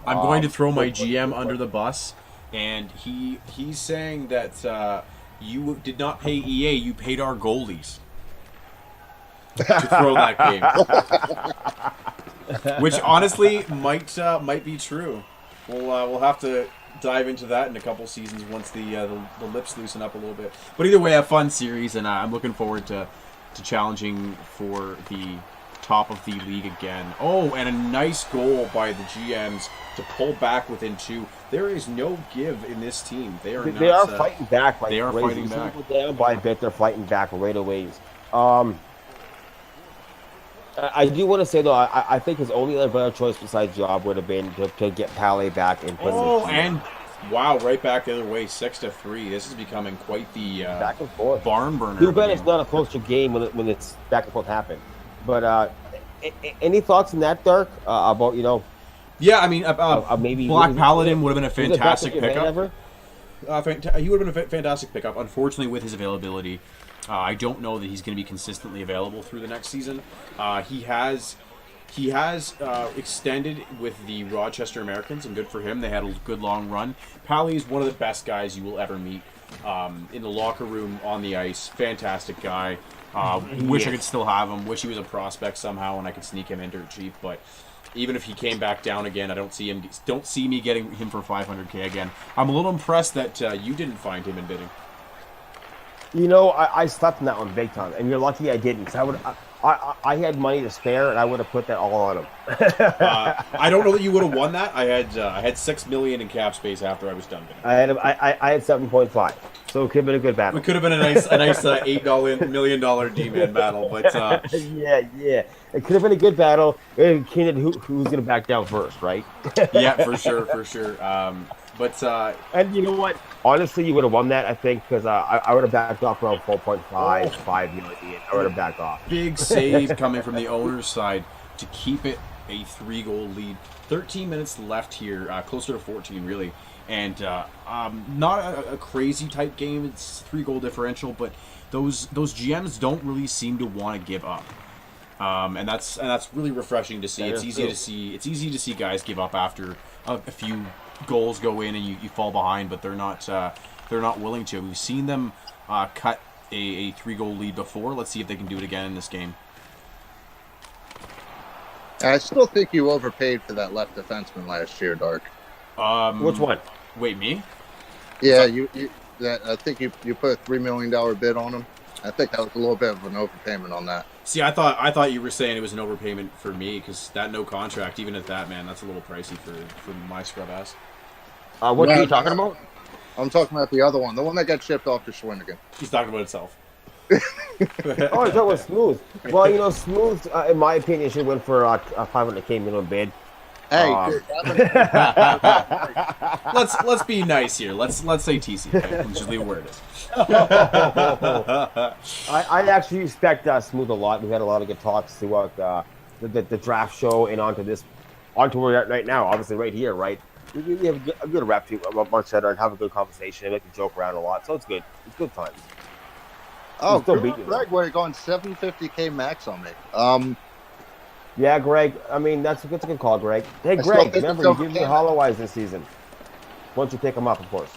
I'm going to throw my GM under the bus, and he's saying that you did not pay EA, you paid our goalies to throw that game. Which honestly might be true. We'll have to dive into that in a couple seasons once the lips loosen up a little bit. But either way, a fun series, and I'm looking forward to challenging for the top of the league again. Oh, and a nice goal by the GMs to pull back within 2. There is no give in this team. They are fighting back. Like they are crazy. Fighting back. Down by a bit, they're fighting back right away. I do want to say though, I think his only other better choice besides Job would have been to get Pele back and put him in. And wow, right back the other way, 6-3. This is becoming quite the back and forth barn burner. Too bad it's not a closer game when it's back and forth happen. But any thoughts on that, Dark? About Yeah, I mean, maybe Black Paladin would have been a fantastic pickup. Ever? He would have been a fantastic pickup. Unfortunately, with his availability, I don't know that he's going to be consistently available through the next season. He has extended with the Rochester Americans, and good for him. They had a good long run. Pally is one of the best guys you will ever meet in the locker room, on the ice. Fantastic guy. Wish I could still have him. Wish he was a prospect somehow, and I could sneak him in dirt cheap. But even if he came back down again, I don't see me getting him for $500K again. I'm a little impressed that you didn't find him in bidding. I slept in that one big time, and you're lucky I didn't. Cause I had money to spare, and I would have put that all on him. I don't know that you would have won that. I had $6 million in cap space after I was done bidding. I had 7.5, so it could have been a good battle. It could have been a nice $8 million D-man battle, but yeah, it could have been a good battle. It came to who's going to back down first, right? Yeah, for sure. And you know what? Honestly, you would have won that, I think, because I would have backed off around 4.5 million. I would have backed off. Big save coming from the owner's side to keep it a 3-goal lead. 13 minutes left here, closer to 14 really, and not a crazy tight game. It's 3-goal differential, but those GMs don't really seem to want to give up, and that's really refreshing to see. It's easy to see guys give up after a few goals go in and you fall behind, but they're not willing to. We've seen them cut a 3-goal lead before. Let's see if they can do it again in this game. I still think you overpaid for that left defenseman last year, Dark. Which one? Wait, me? Yeah, I think you put a $3 million bid on him. I think that was a little bit of an overpayment on that. See, I thought you were saying it was an overpayment for me, because that no contract, even at that, man, that's a little pricey for my scrub ass. What are you talking about? I'm talking about the other one, the one that got shipped off to Schwinnigan. He's talking about itself. Oh, you're talking about Smooth. Well, Smooth, in my opinion, should win for a $500K minimum bid. Hey, let's be nice here. Let's say TC. Okay? Let's just leave it where it is. I actually respect Smooth a lot. We've had a lot of good talks throughout the draft show and onto where we're at right now. Obviously, right here, right. We have a good rep to Mark Cheddar and have a good conversation and make a joke around a lot. So it's good. It's good times. Oh, Greg, we're going $750K max on me. Yeah, Greg. I mean, that's a good call, Greg. Hey, Greg, remember, you give me Hollow Eyes this season. Once you pick them up, of course.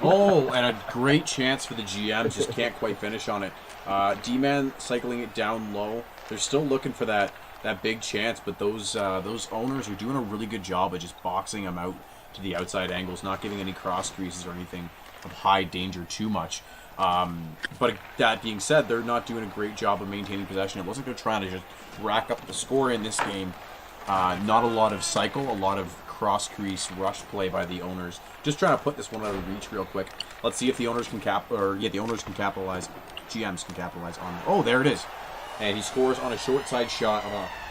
Oh, and a great chance for the GM. Just can't quite finish on it. D-Man cycling it down low. They're still looking for that big chance, but those owners are doing a really good job of just boxing them out to the outside angles, not giving any cross creases or anything of high danger too much. But that being said, they're not doing a great job of maintaining possession. It looks like they're trying to just rack up the score in this game. Not a lot of cycle, a lot of cross-crease rush play by the owners. Just trying to put this one out of reach real quick. Let's see if the owners can capitalize. GMs can capitalize on it. Oh, there it is. And he scores on a short side shot.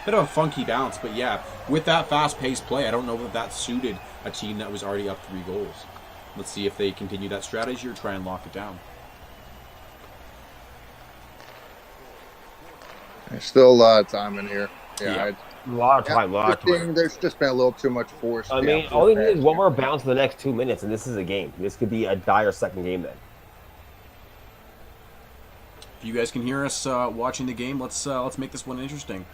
Bit of a funky bounce, but yeah, with that fast-paced play, I don't know that suited a team that was already up 3 goals. Let's see if they continue that strategy or try and lock it down. There's still a lot of time in here. Yeah. A lot of time. There's just been a little too much force. I mean, all you need is one more bounce in the next 2 minutes, and this is a game. This could be a dire second game then. If you guys can hear us watching the game, let's make this one interesting.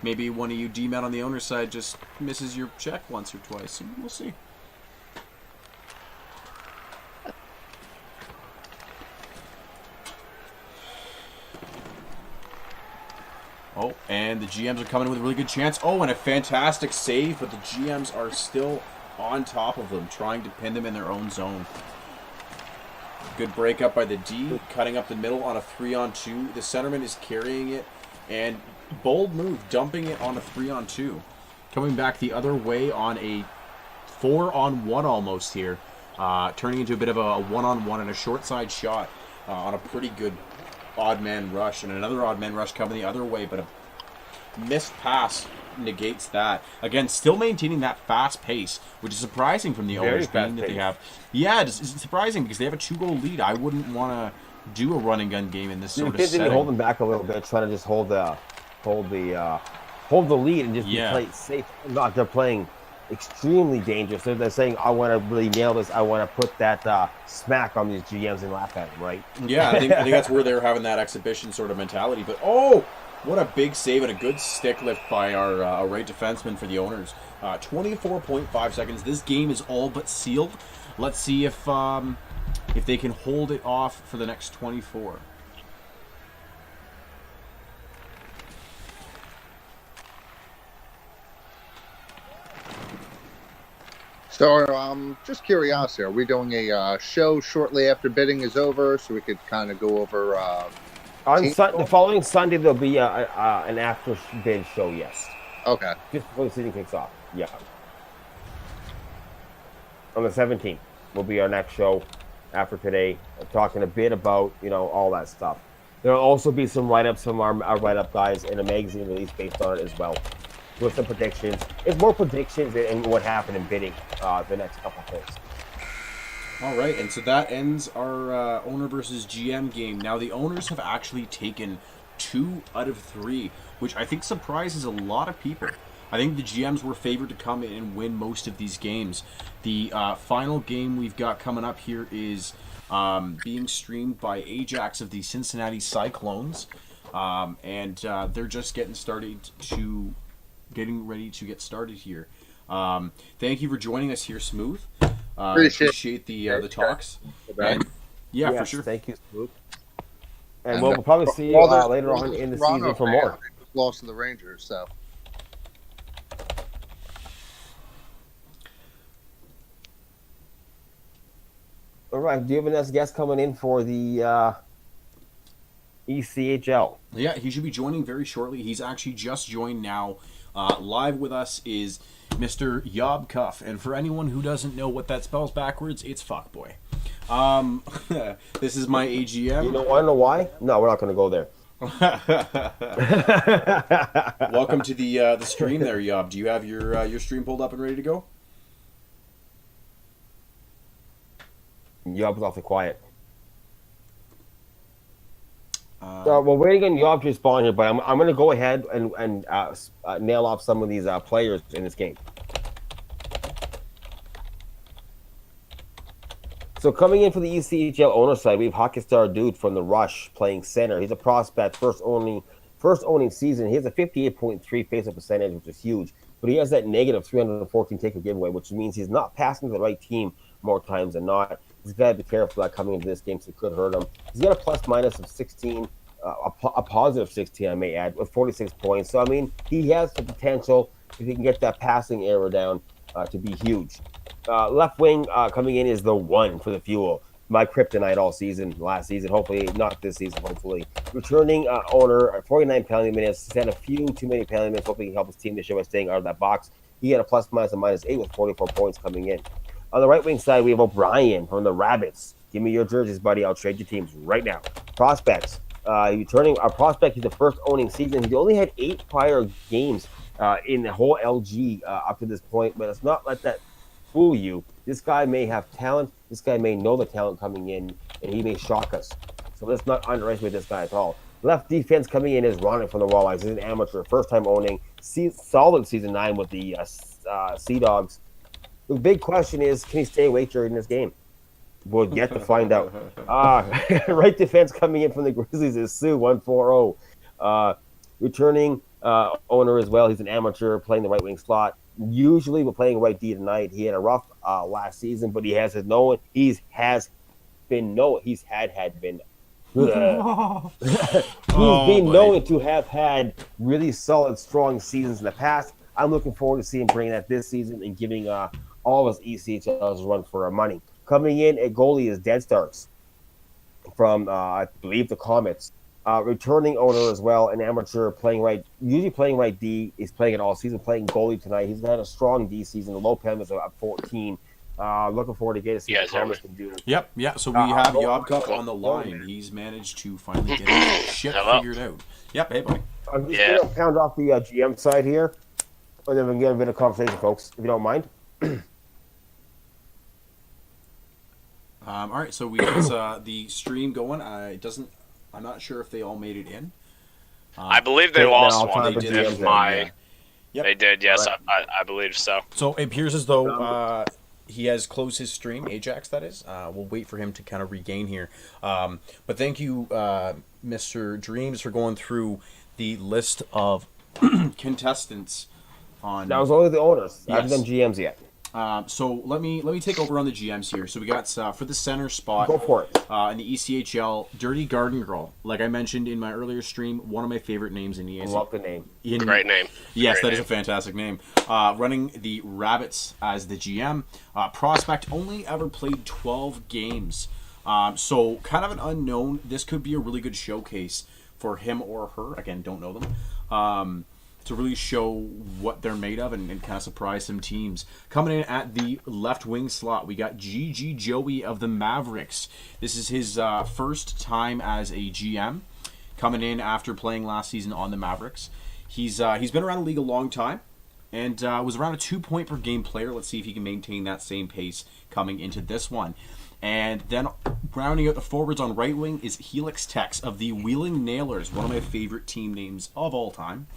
Maybe one of you D-men on the owner's side just misses your check once or twice. We'll see. Oh, and the GMs are coming with a really good chance. Oh, and a fantastic save, but the GMs are still on top of them, trying to pin them in their own zone. Good breakup by the D, cutting up the middle on a 3-on-2. The centerman is carrying it, and bold move, dumping it on a 3-on-2. Coming back the other way on a 4-on-1 almost here. Turning into a bit of a 1-on-1 and a short side shot on a pretty good odd man rush, and another odd man rush coming the other way, but a missed pass negates that. Again, still maintaining that fast pace, which is surprising from the owners, being that they have. Yeah, it's surprising because they have a 2-goal lead. I wouldn't want to do a run and gun game in this sort of setting. Hold them back a little bit, trying to just hold the lead and just play safe. Not they're playing extremely dangerous. They're saying, I want to really nail this. I want to put that smack on these GMs and laugh at them, right? Yeah, I think that's where they're having that exhibition sort of mentality. But what a big save and a good stick lift by our right defenseman for the owners. 24.5 seconds. This game is all but sealed. Let's see if they can hold it off for the next 24. So, just curiosity, are we doing a show shortly after bidding is over so we could kind of go over... the following Sunday, there'll be an after bid show, yes. Okay. Just before the season kicks off, yeah. On the 17th will be our next show after today, talking a bit about, all that stuff. There'll also be some write-ups from our write-up guys in a magazine release based on it as well, with some predictions. It's more predictions and what happened in bidding the next couple of things. All right, and so that ends our owner versus GM game. Now, the owners have actually taken 2 out of 3, which I think surprises a lot of people. I think the GMs were favored to come in and win most of these games. The final game we've got coming up here is being streamed by Ajax of the Cincinnati Cyclones, and they're just getting ready to get started here. Thank you for joining us here, Smooth. Appreciate the talks. And, yes, for sure. Thank you, Smooth. And we'll probably see you later on in the season for more. Lost to the Rangers, so. All right. Do you have a next guest coming in for the ECHL? Yeah, he should be joining very shortly. He's actually just joined now. Live with us is Mr. Yob Cuff, and for anyone who doesn't know what that spells backwards, it's fuckboy. This is my AGM. You want to know why? No, we're not going to go there. Welcome to the stream there, Yob. Do you have your stream pulled up and ready to go? Yob's awfully quiet. We're waiting on Yob to respond here, but I'm going to go ahead and nail off some of these players in this game. So coming in for the ECHL owner side, we have Hockey Star Dude from the Rush playing center. He's a prospect, first owning season. He has a 58.3 faceoff percentage, which is huge, but he has that negative 314 take a giveaway, which means he's not passing to the right team more times than not. He's got to be careful about coming into this game, so it could hurt him. He's got a plus-minus of 16, a positive 16, I may add, with 46 points. So, I mean, he has the potential, if he can get that passing error down, to be huge. Left wing coming in is the one for the Fuel. My kryptonite all season, last season, hopefully not this season, hopefully. Returning owner, 49 penalty minutes. He's had a few too many penalty minutes. Hopefully he can help his team this year by staying out of that box. He had a plus-minus of -8 with 44 points coming in. On the right wing side, we have O'Brien from the Rabbits. Give me your jerseys, buddy. I'll trade your teams right now. Prospects. Returning our prospect, he's the first owning season. He only had 8 prior games in the whole LG up to this point, but let's not let that fool you. This guy may have talent. This guy may know the talent coming in, and he may shock us. So let's not underestimate this guy at all. Left defense coming in is Ronnie from the Walleyes. He's an amateur, first time owning. Solid season 9 with the Sea Dogs. The big question is, can he stay awake during this game? We'll get to find out. Right defense coming in from the Grizzlies is Sue, 140. Returning owner as well. He's an amateur playing the right wing slot. Usually we're playing right D tonight. He had a rough last season, but he's had been known to have had really solid, strong seasons in the past. I'm looking forward to seeing him bring that this season and giving all of his ECHLs a run for our money. Coming in at goalie is Dead Starks from, I believe, the Comets. Returning owner as well, an amateur usually playing right D. He's playing it all season, playing goalie tonight. He's had a strong D season. The low penalties are at 14. Looking forward to getting to see what Thomas can do. Yep, yeah. So we have Cool. Yobcock on the line. He's managed to finally get his shit figured out. Yep, hey, buddy. I'm just going to pound off the GM side here, and then we can get a bit of conversation, folks, if you don't mind. All right, so we got the stream going. I'm not sure if they all made it in. I believe they lost one. They did. Yep. They did, yes, Right. I believe so. So it appears as though he has closed his stream, Ajax, that is. We'll wait for him to kind of regain here. But thank you, Mr. Dreams, for going through the list of contestants. That was only the owners. I haven't done GMs yet. So let me take over on the GMs here. So we got for the center spot. Go for it. In the ECHL, Dirty Garden Girl. Like I mentioned in my earlier stream, one of my favorite names in the ECHL. I love the name. Great name. Yes, Great that is a fantastic name. Running the Rabbits as the GM. Prospect only ever played 12 games. So kind of an unknown. This could be a really good showcase for him or her. Again, don't know them. To really show what they're made of and kind of surprise some teams. Coming in at the left wing slot, we got GG Joey of the Mavericks. This is his first time as a GM, coming in after playing last season on the Mavericks. He's been around the league a long time and was around a 2-point per game player. Let's see if he can maintain that same pace coming into this one. And then rounding out the forwards on right wing is Helix Tex of the Wheeling Nailers, one of my favorite team names of all time.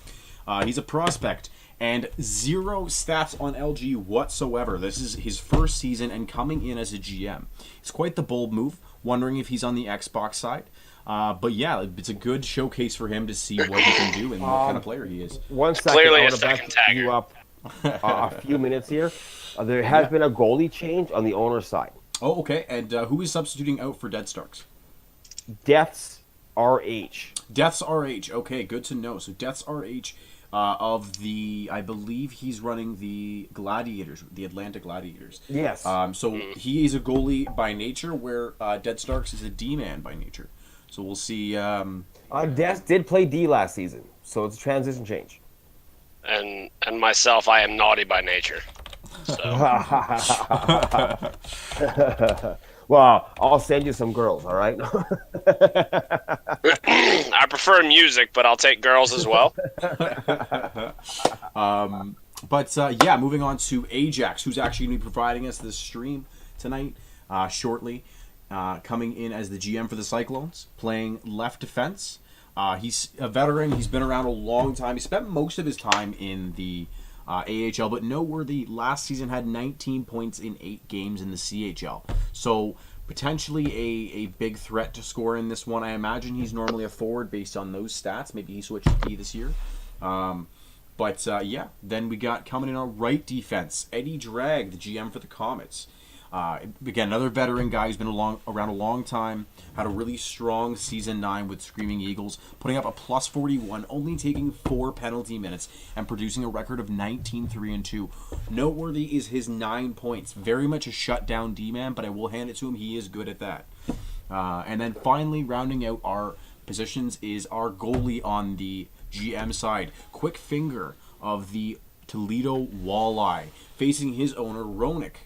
He's a prospect and 0 stats on LG whatsoever. This is his first season and coming in as a GM. It's quite the bold move. Wondering if he's on the Xbox side. But yeah, it's a good showcase for him to see what he can do and what kind of player he is. One second, Clearly I a want to second back tagger. you up a few minutes here. There has been a goalie change on the owner's side. Oh, okay. And who is substituting out for Dead Starks? Deaths RH. Deaths RH. Okay, good to know. So Deaths RH of the, I believe he's running the Gladiators, the Atlanta Gladiators. Yes. So he is a goalie by nature, where Dead Starks is a D-man by nature. So we'll see. Deaths did play D last season, so it's a transition change. And myself, I am naughty by nature. So Well, I'll send you some girls, all right? I prefer music, but I'll take girls as well. Yeah, moving on to Ajax, who's actually going to be providing us this stream tonight, shortly. Coming in as the GM for the Cyclones, playing left defense. He's a veteran. He's been around a long time. He spent most of his time in the AHL, but noteworthy, last season had 19 points in 8 games in the CHL. So potentially a big threat to score in this one. I imagine he's normally a forward based on those stats. Maybe he switched to D this year. Yeah, then we got coming in on right defense, Eddie Drag, the GM for the Comets. Again, another veteran guy who's been around a long time, had a really strong season 9 with Screaming Eagles, putting up a plus 41, only taking 4 penalty minutes and producing a record of 19-3-2. Noteworthy is his 9 points. Very much a shutdown D-man, but I will hand it to him. He is good at that. And then finally, rounding out our positions is our goalie on the GM side, Quick Finger of the Toledo Walleye, facing his owner, Roenick,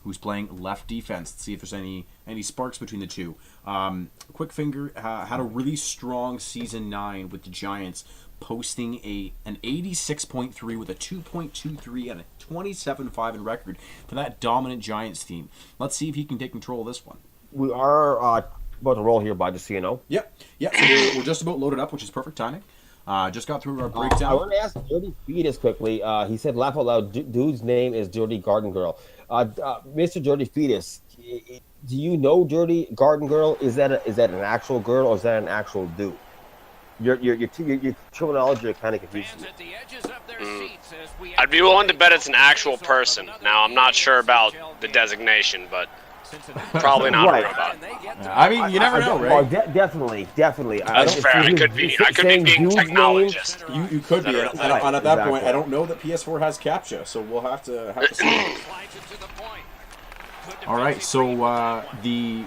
who's playing left defense. Let's see if there's any sparks between the two. Quickfinger had a really strong season 9 with the Giants, posting an 86.3 with a 2.23 and a 27.5 in record for that dominant Giants team. Let's see if he can take control of this one. We are about to roll here, by just so you know. Yep. So we're just about loaded up, which is perfect timing. Just got through our breakdown. I want to ask Dirty Fetus quickly. He said, laugh out loud, dude's name is Dirty Garden Girl. Mr. Dirty Fetus, do you know Dirty Garden Girl? Is that an actual girl or is that an actual dude? Your terminology are kind of confusing. I'd be willing to bet it's an actual person. Now, I'm not sure about the designation, but probably not Right. sure about it. I mean, you never know, right? Well, definitely. That's fair. I could be being technologist. You could be. And at that point, I don't know that PS4 has CAPTCHA, so we'll have to see. All right, so the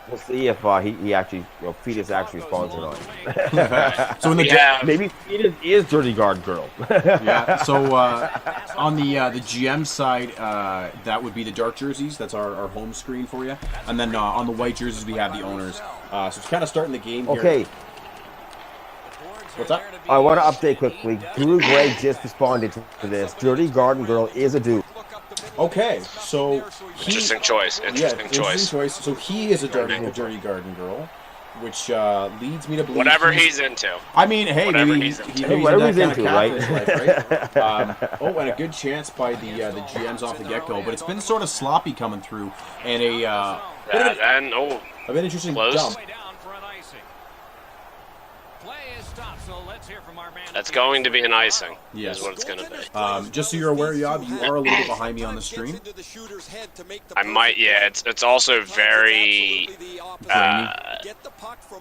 We'll see if he actually, Fetus actually responds or not. So in the maybe Fetus is Dirty Guard Girl. Yeah. So on the GM side, that would be the dark jerseys. That's our home screen for you. And then on the white jerseys, we have the owners. So it's kind of starting the game here. Okay. What's up? I want to update quickly. Drew Gray just responded to this. Dirty Garden Girl is a dude. Okay, so Interesting choice. Interesting choice. So he is a dirty garden girl, which leads me to believe Whatever he's into. I mean, hey, Whatever maybe he's into. maybe Whatever that he's kind of into, catfish life, right? And a good chance by the GMs off the get-go, but it's been sort of sloppy coming through, and a bit of an interesting dump. That's going to be an icing. Yes. Is what it's going to be. Just so you're aware, Yob, you are a little bit behind me on the stream. I might, yeah. It's also very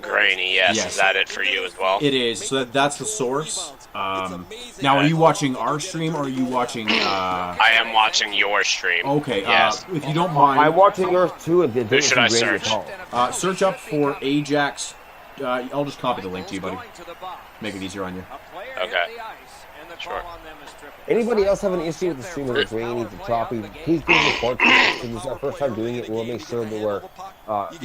grainy. Yes. Is that it for you as well? It is. So that's the source. Now, are you watching our stream or are you watching? I am watching your stream. Okay. Yes. If you don't mind, I'm watching yours too. And who should I search? Search up for Ajax. I'll just copy the link to you, buddy. Make it easier on you. Okay. Sure. Anybody else have an issue with the stream of the grainy, the choppy? Please give me a report. This is our first time doing it. We'll make sure that we're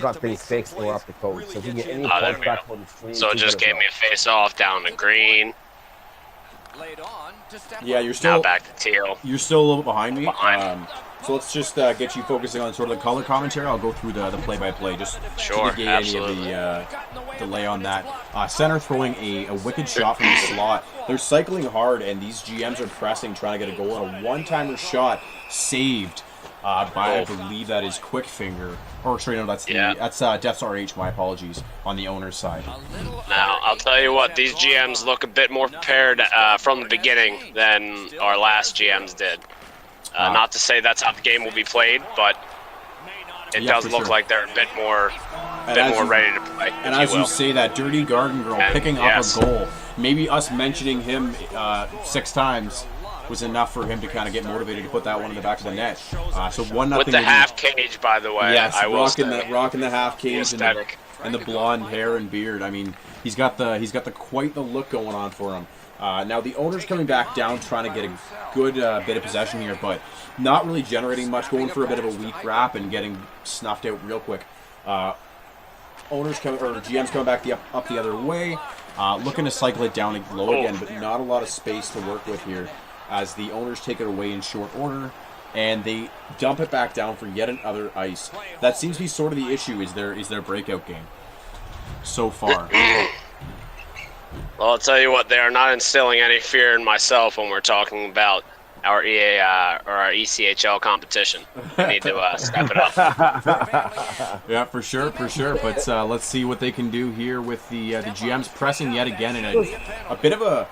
got things fixed and we're up to code. So if you get any reports back on the stream, so it just gave me a face off down to green. Yeah, you're still now back to teal. You're still a little bit behind me. So let's just get you focusing on sort of the color commentary. I'll go through the play-by-play just to negate any of the delay on that. Center throwing a wicked shot from the slot. They're cycling hard, and these GMs are pressing, trying to get a goal. And a one-timer shot saved by, I believe that is Quickfinger. Or, sorry, no, that's Death's RH, my apologies, on the owner's side. Now, I'll tell you what, these GMs look a bit more prepared from the beginning than our last GMs did. Not to say that's how the game will be played, but it does look like they're a bit more ready to play. And as you say that, Dirty Garden Girl picking up a goal. Maybe us mentioning him 6 times was enough for him to kind of get motivated to put that one in the back of the net. So 1-0. With the half cage, by the way. Yes, I will rocking the half cage and the blonde hair and beard. I mean, he's got quite the look going on for him. Now the owner's coming back down, trying to get a good bit of possession here, but not really generating much. Going for a bit of a weak wrap and getting snuffed out real quick. GM's coming back up the other way, looking to cycle it down low again, but not a lot of space to work with here, as the owners take it away in short order, and they dump it back down for yet another ice. That seems to be sort of the issue. Is their breakout game so far? Well, I'll tell you what, they are not instilling any fear in myself when we're talking about our EA or our ECHL competition. We need to step it up. Yeah, for sure. But let's see what they can do here with the GMs pressing yet again, and a bit of a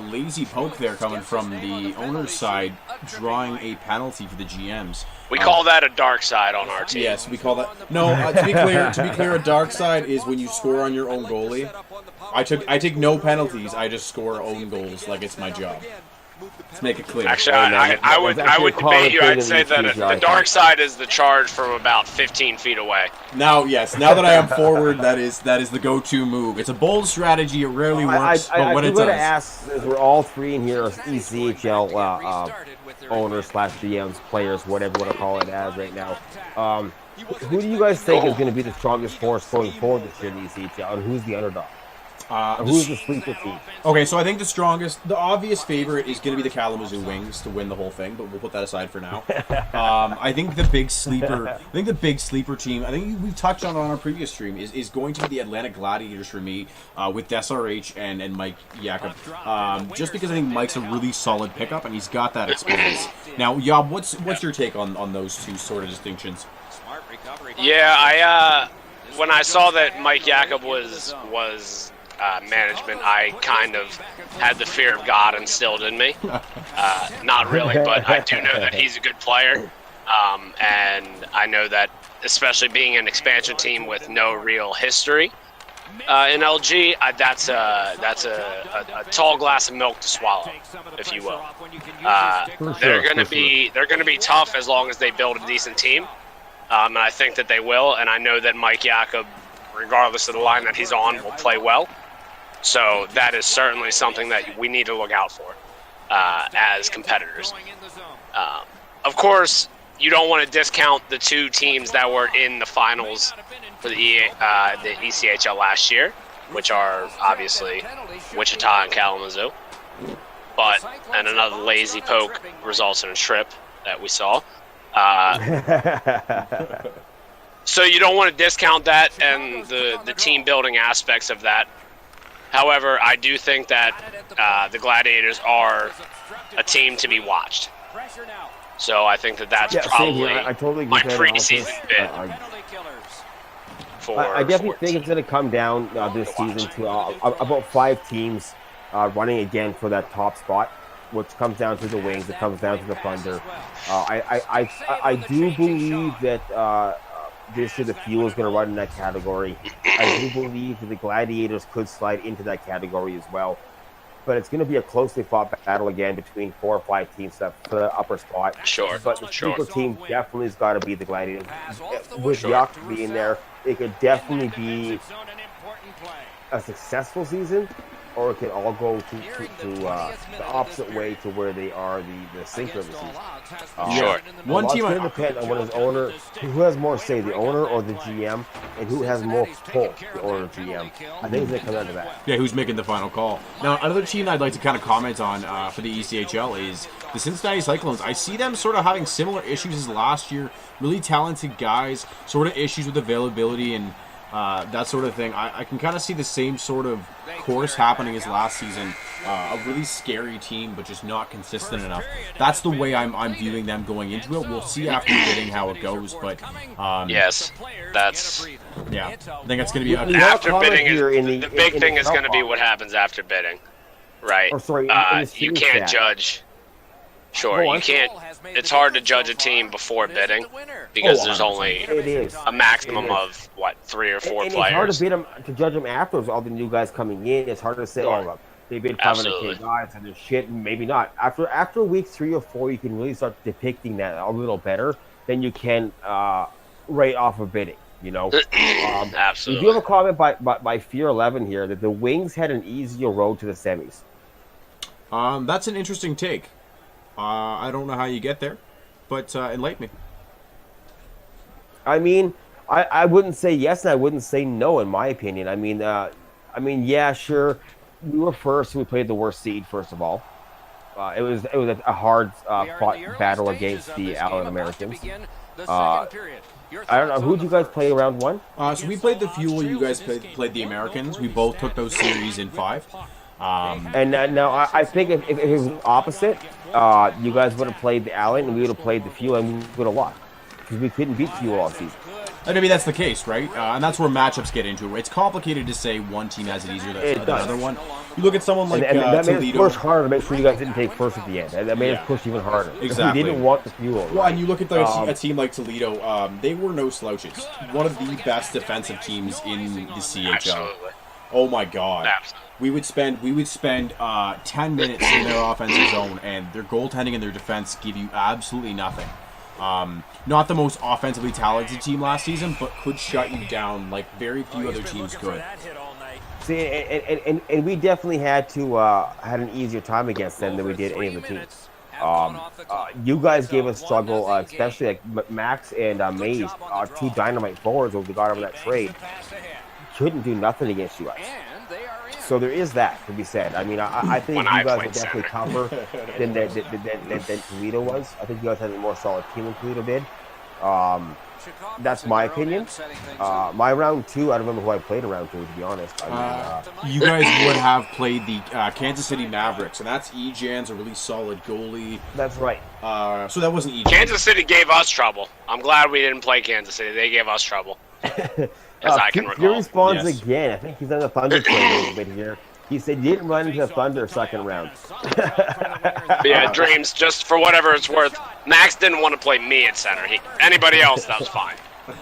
lazy poke there coming from the owner's side, drawing a penalty for the GMs. We call that a dark side on our team. Yes, we call that. No, to be clear, a dark side is when you score on your own goalie. I take no penalties. I just score own goals like it's my job. Let's make it clear. Actually, I would debate you. I'd say that the dark side is the charge from about 15 feet away. Now that I am forward, that is the go-to move. It's a bold strategy. It rarely works, but when it does. I'm going to ask, as we're all three in here, ECHL owners / GMs, players, whatever you want to call it as right now. Who do you guys think is going to be the strongest force going forward this year in ECHL, and who's the underdog? Who's the sleeper team? Okay, so I think the obvious favorite is going to be the Kalamazoo Wings to win the whole thing, but we'll put that aside for now. I think the big sleeper team, I think we've touched on our previous stream, is going to be the Atlantic Gladiators for me, with SRH and Mike Jakob. Just because I think Mike's a really solid pickup and he's got that experience. Now, Yob, what's your take on those two sort of distinctions? Yeah, when I saw that Mike Jakob was management, I kind of had the fear of God instilled in me. Not really, but I do know that he's a good player. And I know that, especially being an expansion team with no real history in LG, that's a tall glass of milk to swallow, if you will. They're going to be tough as long as they build a decent team. And I think that they will. And I know that Mike Jakob, regardless of the line that he's on, will play well. So that is certainly something that we need to look out for as competitors. Of course, you don't want to discount the two teams that were in the finals for the ECHL last year, which are obviously Wichita and Kalamazoo. And another lazy poke results in a trip that we saw. So you don't want to discount that and the team building aspects of that. However, I do think that the Gladiators are a team to be watched. So I think that that's probably I totally my preseason bit. I definitely think it's going to come down this season to about 5 teams running again for that top spot, which comes down to the Wings, it comes down to the Thunder. I do believe that this year the Fuel is going to run in that category. I do believe that the Gladiators could slide into that category as well. But it's going to be a closely fought battle again between 4 or 5 teams for the upper spot. Sure. But the super team definitely has got to be the Gladiators. With Yuck being there, it could definitely be a successful season, or it could all go to the opposite way to where they are the sinker of the season. Sure. One team going to depend on what his owner, who has more say, the owner or the GM, and who has more pull, the owner or GM. I think it's going to come down to that. Yeah, who's making the final call. Now, another team I'd like to kind of comment on for the ECHL is the Cincinnati Cyclones. I see them sort of having similar issues as last year. Really talented guys, sort of issues with availability and that sort of thing. I can kind of see the same sort of course happening as last season. A really scary team, but just not consistent enough. That's the way I'm viewing them going into it. We'll see after bidding how it goes, but yes, that's I think it's going to be after bidding. The big thing is going to be what happens after bidding, right? Oh, sorry, you can't judge. Sure, you can't. It's hard to judge a team before bidding because there's only a maximum of 3 or 4 and players. It's hard to bid them, to judge them after all the new guys coming in. It's hard to say, look, they bid 500K guys and they're shit, and maybe not. After week 3 or 4, you can really start depicting that a little better than you can right off of bidding. You know, absolutely. We do have a comment by Fear 11 here that the Wings had an easier road to the semis. That's an interesting take. I don't know how you get there, but enlighten me. I mean, I wouldn't say yes and I wouldn't say no, in my opinion. I mean, yeah, sure. We were first. We played the worst seed, first of all. It was a hard fought battle against the Allen Americans. I don't know. Who did you guys play round 1? So we played the Fuel. You guys played the Americans. We both took those series in 5. And now I think if it was opposite, you guys would have played the Allen and we would have played the Fuel and we would have lost because we couldn't beat Fuel all season. And I mean, that's the case, right? And that's where matchups get into it. It's complicated to say one team has it easier than another one. You look at someone like and that made Toledo. us push harder to make sure you guys didn't take first at the end. That made us push even harder. Exactly. We didn't want the Fuel. Well, and you look at a team like Toledo. They were no slouches. One of the best defensive teams in the CHL. Absolutely. Oh my God. Absolutely. We would spend 10 minutes in their offensive zone, and their goaltending and their defense give you absolutely nothing. Not the most offensively talented team last season, but could shut you down like very few other teams could. See, and we definitely had an easier time against them than we did any of the teams. You guys gave us struggle, especially like Max and Maze, 2 dynamite forwards when we got over that trade. Couldn't do nothing against you guys. So there is that to be said. I mean, I think you guys are definitely tougher than Toledo was. I think you guys had a more solid team than Toledo did. That's my opinion. My round 2, I don't remember who I played in round 2, to be honest. You guys would have played the Kansas City Mavericks, and that's Ejan's a really solid goalie. That's right. So that wasn't Ejan. Kansas City gave us trouble. I'm glad we didn't play Kansas City. They gave us trouble. As I can recall. He responds again. I think he's on the Thunder train a little bit here. He said you didn't run into the Thunder second round. Yeah, Dreams, just for whatever it's worth, Max didn't want to play me at center. Anybody else, that was fine.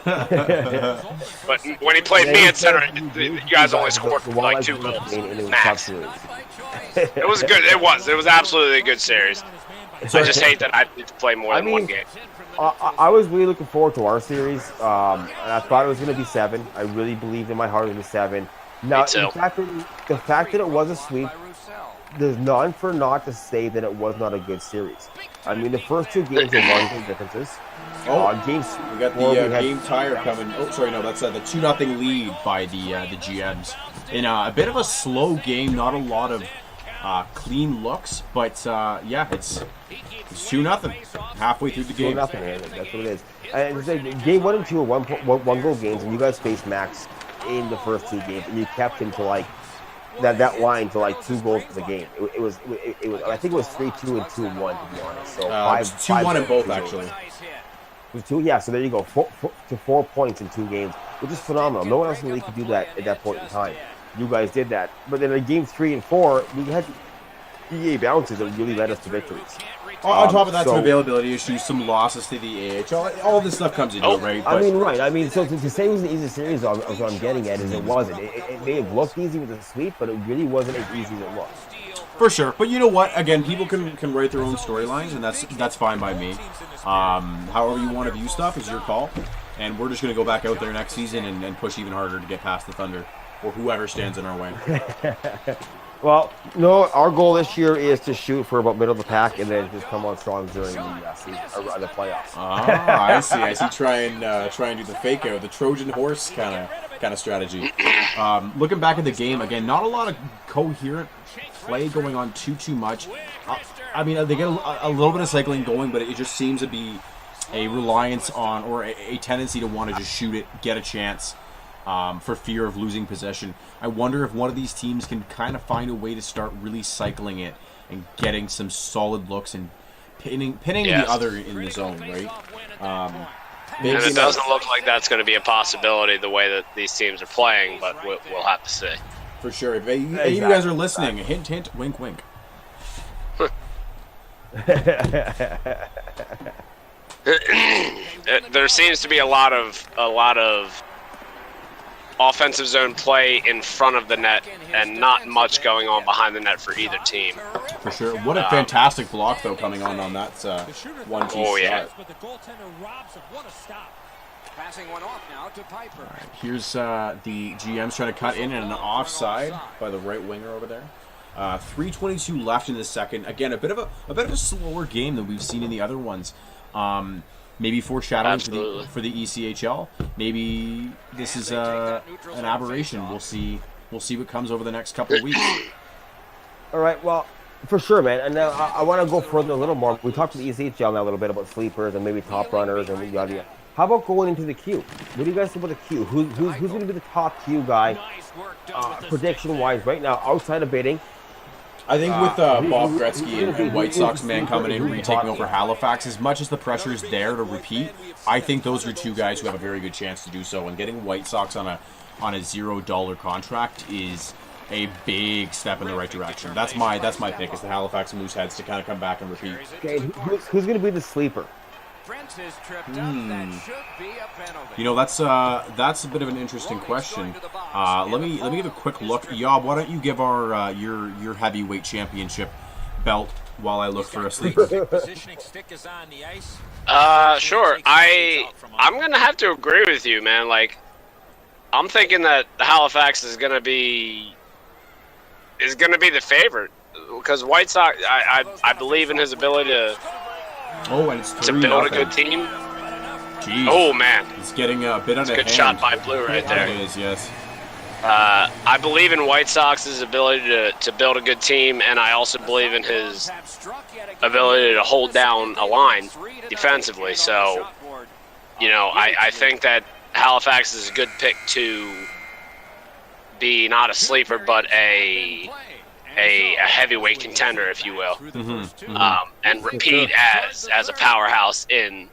But when he played me at center, you guys only scored like 2 goals. Max. It was good. It was absolutely a good series. I just hate that I need to play more than one game. I was really looking forward to our series, and I thought it was going to be 7. I really believed in my heart it was 7. Now, the fact that it was a sweep, there's none for not to say that it was not a good series. I mean, the first 2 games were 1-game differences. Games we got the game tire coming. Oh, sorry, no, that's the 2-0 lead by the GMs. In a bit of a slow game, not a lot of clean looks, but yeah, it's 2-0 halfway through the game. 2-0, man. That's what it is. And game 1 and 2 are one-goal games, and you guys faced Max in the first 2 games, and you kept him to like that line to like 2 goals for the game. It was I think it was 3-2 and 2-1 to be honest. So 2-1 in both actually. It was 2, yeah. So there you go, 4 points in 2 games, which is phenomenal. No one else in the league could do that at that point in time. You guys did that, but then in game 3 and 4, we had EA bounces that really led us to victories. On top of that, some availability issues, some losses to the AHL. All this stuff comes into it, right? But, I mean, so to say it was an easy series, what I'm getting at is it wasn't. It may have looked easy with the sweep, but it really wasn't as easy as it looked. For sure. But you know what? Again, people can write their own storylines, and that's fine by me. However you want to view stuff is your call. And we're just going to go back out there next season and push even harder to get past the Thunder or whoever stands in our way. Well, no, our goal this year is to shoot for about middle of the pack and then just come on strong during the season, or the playoffs. I see. Try and do the fake out, the Trojan horse kind of strategy. Looking back at the game again, not a lot of coherent play going on too much. I mean, they get a little bit of cycling going, but it just seems to be a reliance on or a tendency to want to just shoot it, get a chance. For fear of losing possession. I wonder if one of these teams can kind of find a way to start really cycling it and getting some solid looks and pinning the other in the zone, right? And it doesn't look like that's going to be a possibility the way that these teams are playing, but we'll have to see. For sure. If you guys are listening, hint, hint, wink, wink. There seems to be a lot of offensive zone play in front of the net and not much going on behind the net for either team. For sure. What a fantastic block, though, coming on that 1-2 Oh, yeah. Passing one off now to Piper. All right, here's the GMs trying to cut in and an offside by the right winger over there. 3:22 left in the second. Again, a bit of a slower game than we've seen in the other ones. Maybe foreshadowing for the ECHL. Maybe this is an aberration. We'll see what comes over the next couple of weeks. All right, well, for sure, man. And now I want to go further a little more. We talked to the ECHL now a little bit about sleepers and maybe top runners and yada yada. How about going into the queue? What do you guys think about the queue? Who's going to be the top queue guy, prediction-wise, right now, outside of bidding? I think with Bob Gretzky and White Sox man coming in and retaking over Halifax, as much as the pressure is there to repeat, I think those are 2 guys who have a very good chance to do so. And getting White Sox on a $0 contract is a big step in the right direction. That's my pick, is the Halifax Mooseheads to kind of come back and repeat. Okay, who's going to be the sleeper? You know, that's a bit of an interesting question. Let me give a quick look. Yob, why don't you give our your heavyweight championship belt while I look for a sleeper? Sure. I'm gonna have to agree with you, man. Like, I'm thinking that Halifax is gonna be the favorite because White Sox. I believe in his ability to. Oh, and it's 3-0. To build a good team. Jeez. Oh, man. He's getting a bit out of hand. Good shot by Blue right there. It is, yes. I believe in White Sox's ability to build a good team, and I also believe in his ability to hold down a line defensively. So, you know, I think that Halifax is a good pick to be not a sleeper, but a heavyweight contender, if you will, and repeat as a powerhouse in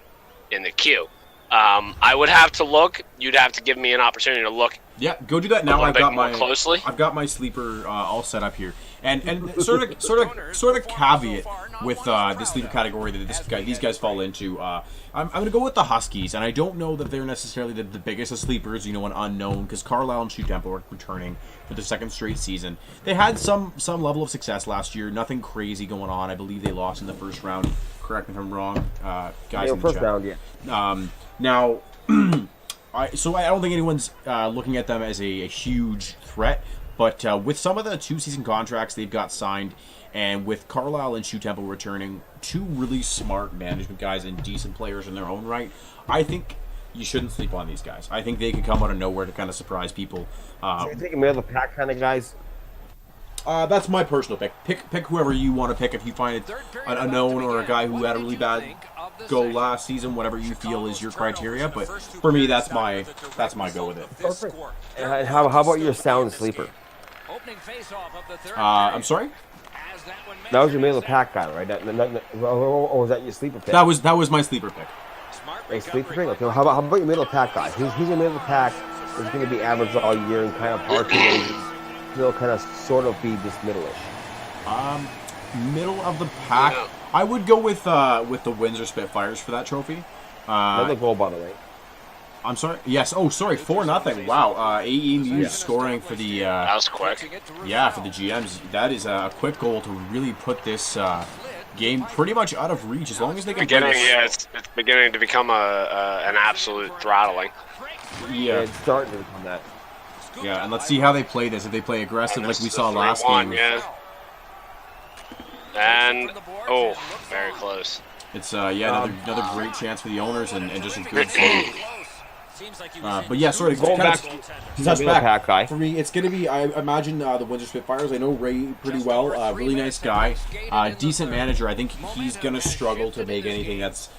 the queue. I would have to look. You'd have to give me an opportunity to look. Yeah, go do that now. I've got my closely. I've got my sleeper all set up here, And sort of caveat with this sleeper category that these guys fall into. I'm going to go with the Huskies, and I don't know that they're necessarily the biggest of sleepers. You know, an unknown, because Carlisle and Shoe Temple are returning for the second straight season. They had some level of success last year. Nothing crazy going on. I believe they lost in the first round. Correct me if I'm wrong, guys. In the first chat. round, yeah. Now, so I don't think anyone's looking at them as a huge threat. But with some of the 2-season contracts they've got signed, and with Carlisle and Shoe Temple returning, two really smart management guys and decent players in their own right, I think you shouldn't sleep on these guys. I think they could come out of nowhere to kind of surprise people. So you think middle of the pack kind of guys? That's my personal pick. Pick whoever you want to pick. If you find it an unknown or a guy who had a really bad go last season, whatever you feel is your criteria. But for me, that's my go with it. Perfect. And how about your sound sleeper? I'm sorry? That was your middle of the pack guy, right? Or was that your sleeper pick? That was my sleeper pick. A sleeper pick? Okay, how about your middle of the pack guy? Who's your middle of the pack is going to be average all year and kind of hard to kind of sort of be just middle-ish? Middle of the pack. I would go with the Windsor Spitfires for that trophy. Another goal, by the way. I'm sorry. Yes. Oh, sorry. 4-0. Wow. AE Muse scoring for the. That was quick. Yeah, for the GMs. That is a quick goal to really put this game pretty much out of reach. As long as they can. It's beginning to become an absolute throttling. Yeah. It's starting to become that. Yeah, and let's see how they play this. If they play aggressive like we saw last game. Yeah. And very close. It's another great chance for the owners and just a good goal. But yeah, sort of going back. Touch back guy. For me, it's going to be, I imagine, the Windsor Spitfires. I know Ray pretty well. Really nice guy. Decent manager. I think he's going to struggle to make anything that's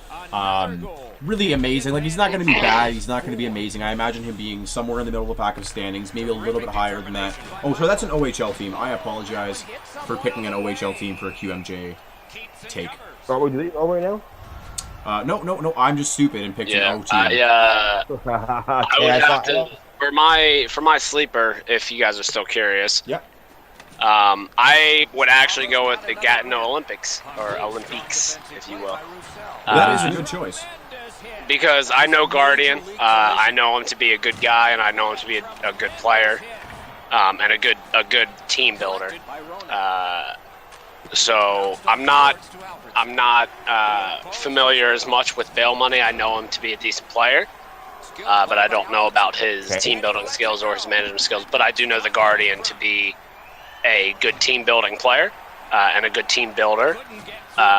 really amazing. Like, he's not going to be bad. He's not going to be amazing. I imagine him being somewhere in the middle of the pack of standings, maybe a little bit higher than that. Oh, so that's an OHL theme. I apologize for picking an OHL theme for a QMJ take. Are we doing it right now? No. I'm just stupid and picked an O team. I would have to for my sleeper. If you guys are still curious, I would actually go with the Gatineau Olympics or Olympiques, if you will. That is a good choice because I know Guardian. I know him to be a good guy, and I know him to be a good player, and a good team builder. So I'm not familiar as much with Bail Money. I know him to be a decent player, but I don't know about his team building skills or his management skills. But I do know the Guardian to be a good team building player and a good team builder.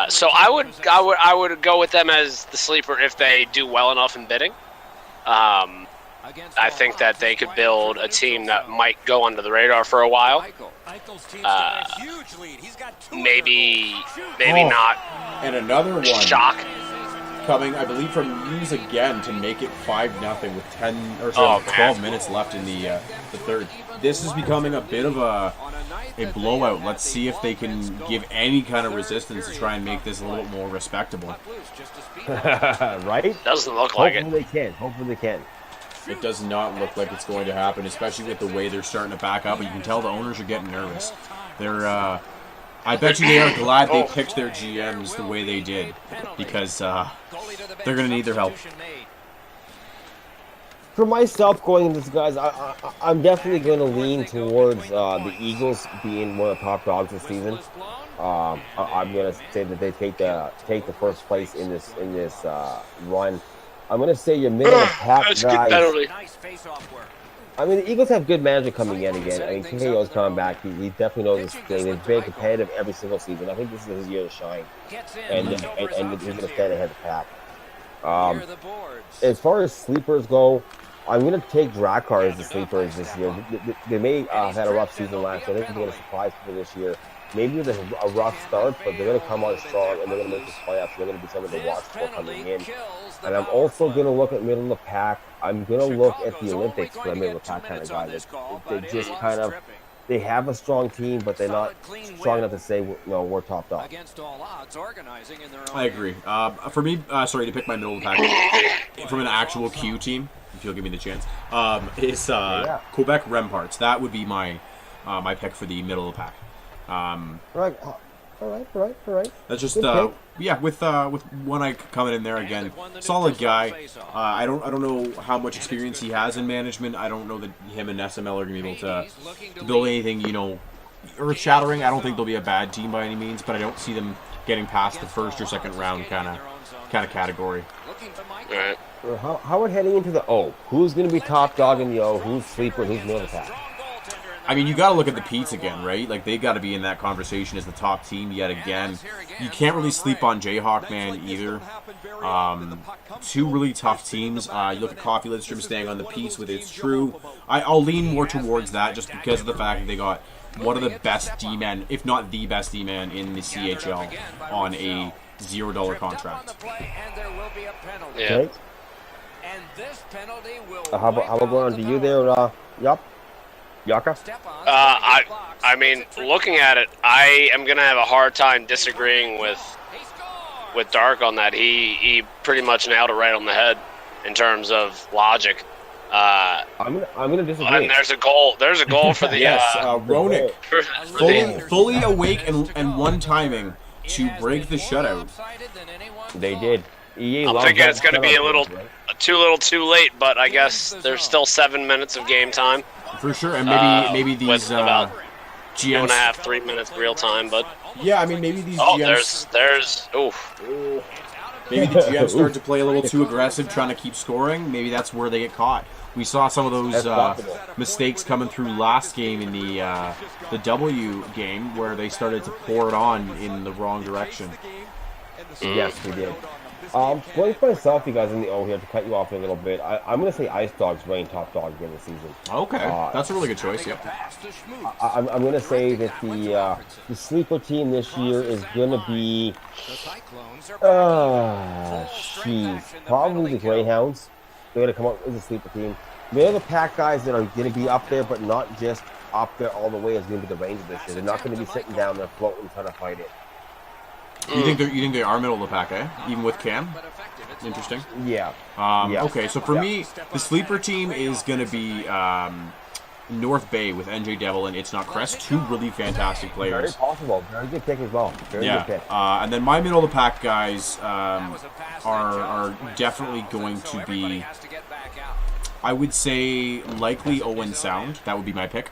So I would go with them as the sleeper if they do well enough in bidding. I think that they could build a team that might go under the radar for a while. Maybe not. And another one. Shock. Coming, I believe, from Muse again to make it 5-0 with 12 minutes left in the third. This is becoming a bit of a blowout. Let's see if they can give any kind of resistance to try and make this a little bit more respectable. Right? Doesn't look like it. Hopefully they can. It does not look like it's going to happen, especially with the way they're starting to back up. And you can tell the owners are getting nervous. I bet you they are glad they picked their GMs the way they did, because they're going to need their help. For myself, going into this, guys, I'm definitely going to lean towards the Eagles being one of the top dogs this season. I'm going to say that they take the first place in this run. I'm going to say your middle of the pack guys. I mean, the Eagles have good management coming in again. I mean, KO's coming back. He definitely knows his thing. He's very competitive every single season. I think this is his year to shine. And he's going to stand ahead of the pack. As far as sleepers go, I'm going to take Drakkar as the sleepers this year. They may have had a rough season last year. I think they're going to surprise people this year. Maybe with a rough start, but they're going to come on strong and they're going to make the playoffs. They're going to be something to watch for coming in. And I'm also going to look at middle of the pack. I'm going to look at the Olympics for a middle of the pack kind of guy. They just kind of, they have a strong team, but they're not strong enough to say, no, we're top dog. I agree. For me, sorry to pick my middle of the pack from an actual Q team, if you'll give me the chance, is Quebec Remparts. That would be my pick for the middle of the pack. Right. All right. That's just Good pick. with one eye coming in there again. Solid guy. I don't know how much experience he has in management. I don't know that him and SML are gonna be able to build anything, earth shattering. I don't think they'll be a bad team by any means, but I don't see them getting past the first or second round kind of category. All right. How we're heading into the O? Who's going to be top dog in the O? Who's sleeper? Who's middle of the pack? I mean, you got to look at the Pete's again, right? Like, they got to be in that conversation as the top team yet again. You can't really sleep on Jayhawk, man, either. Two really tough teams. You look at Coffee Lidstrom staying on the Pete's with It's True. I'll lean more towards that just because of the fact that they got one of the best D-men, if not the best D-man in the CHL on a $0 contract. Yeah. Okay. How about going on to you there, Yup? Yaka? I mean, looking at it, I am gonna have a hard time disagreeing with Dark on that. He pretty much nailed it right on the head in terms of logic. I'm gonna disagree. And there's a goal. There's a goal for the yes, Roenick fully awake and one timing to break the shutout. They did. I'm thinking it's going to be a little too late, but I guess there's still 7 minutes of game time. For sure, and maybe these with about GMs 2.5, 3 minutes real time, but yeah, I mean maybe these oh, GMs there's maybe the GMs start to play a little too aggressive, trying to keep scoring. Maybe that's where they get caught. We saw some of those mistakes coming through last game in the W game where they started to pour it on in the wrong direction. Yes, we did. Going for myself, you guys, in the O here, to cut you off a little bit, I'm going to say Ice Dogs reign top dog again this season. Okay, that's a really good choice, yep. I'm going to say that the sleeper team this year is going to be, probably the Greyhounds. They're going to come up as a sleeper team. They're the pack guys that are going to be up there, but not just up there all the way as going to be the Rangers this year. They're not going to be sitting down there floating, trying to fight it. You think they are middle of the pack, eh? Even with Cam? Interesting. Yeah. Okay, so for me, the sleeper team is going to be North Bay with NJ Devil and It's Not Crest. Two really fantastic players. Very possible. Very good pick as well. Very good pick. And then my middle of the pack guys are definitely going to be, I would say, likely Owen Sound. That would be my pick.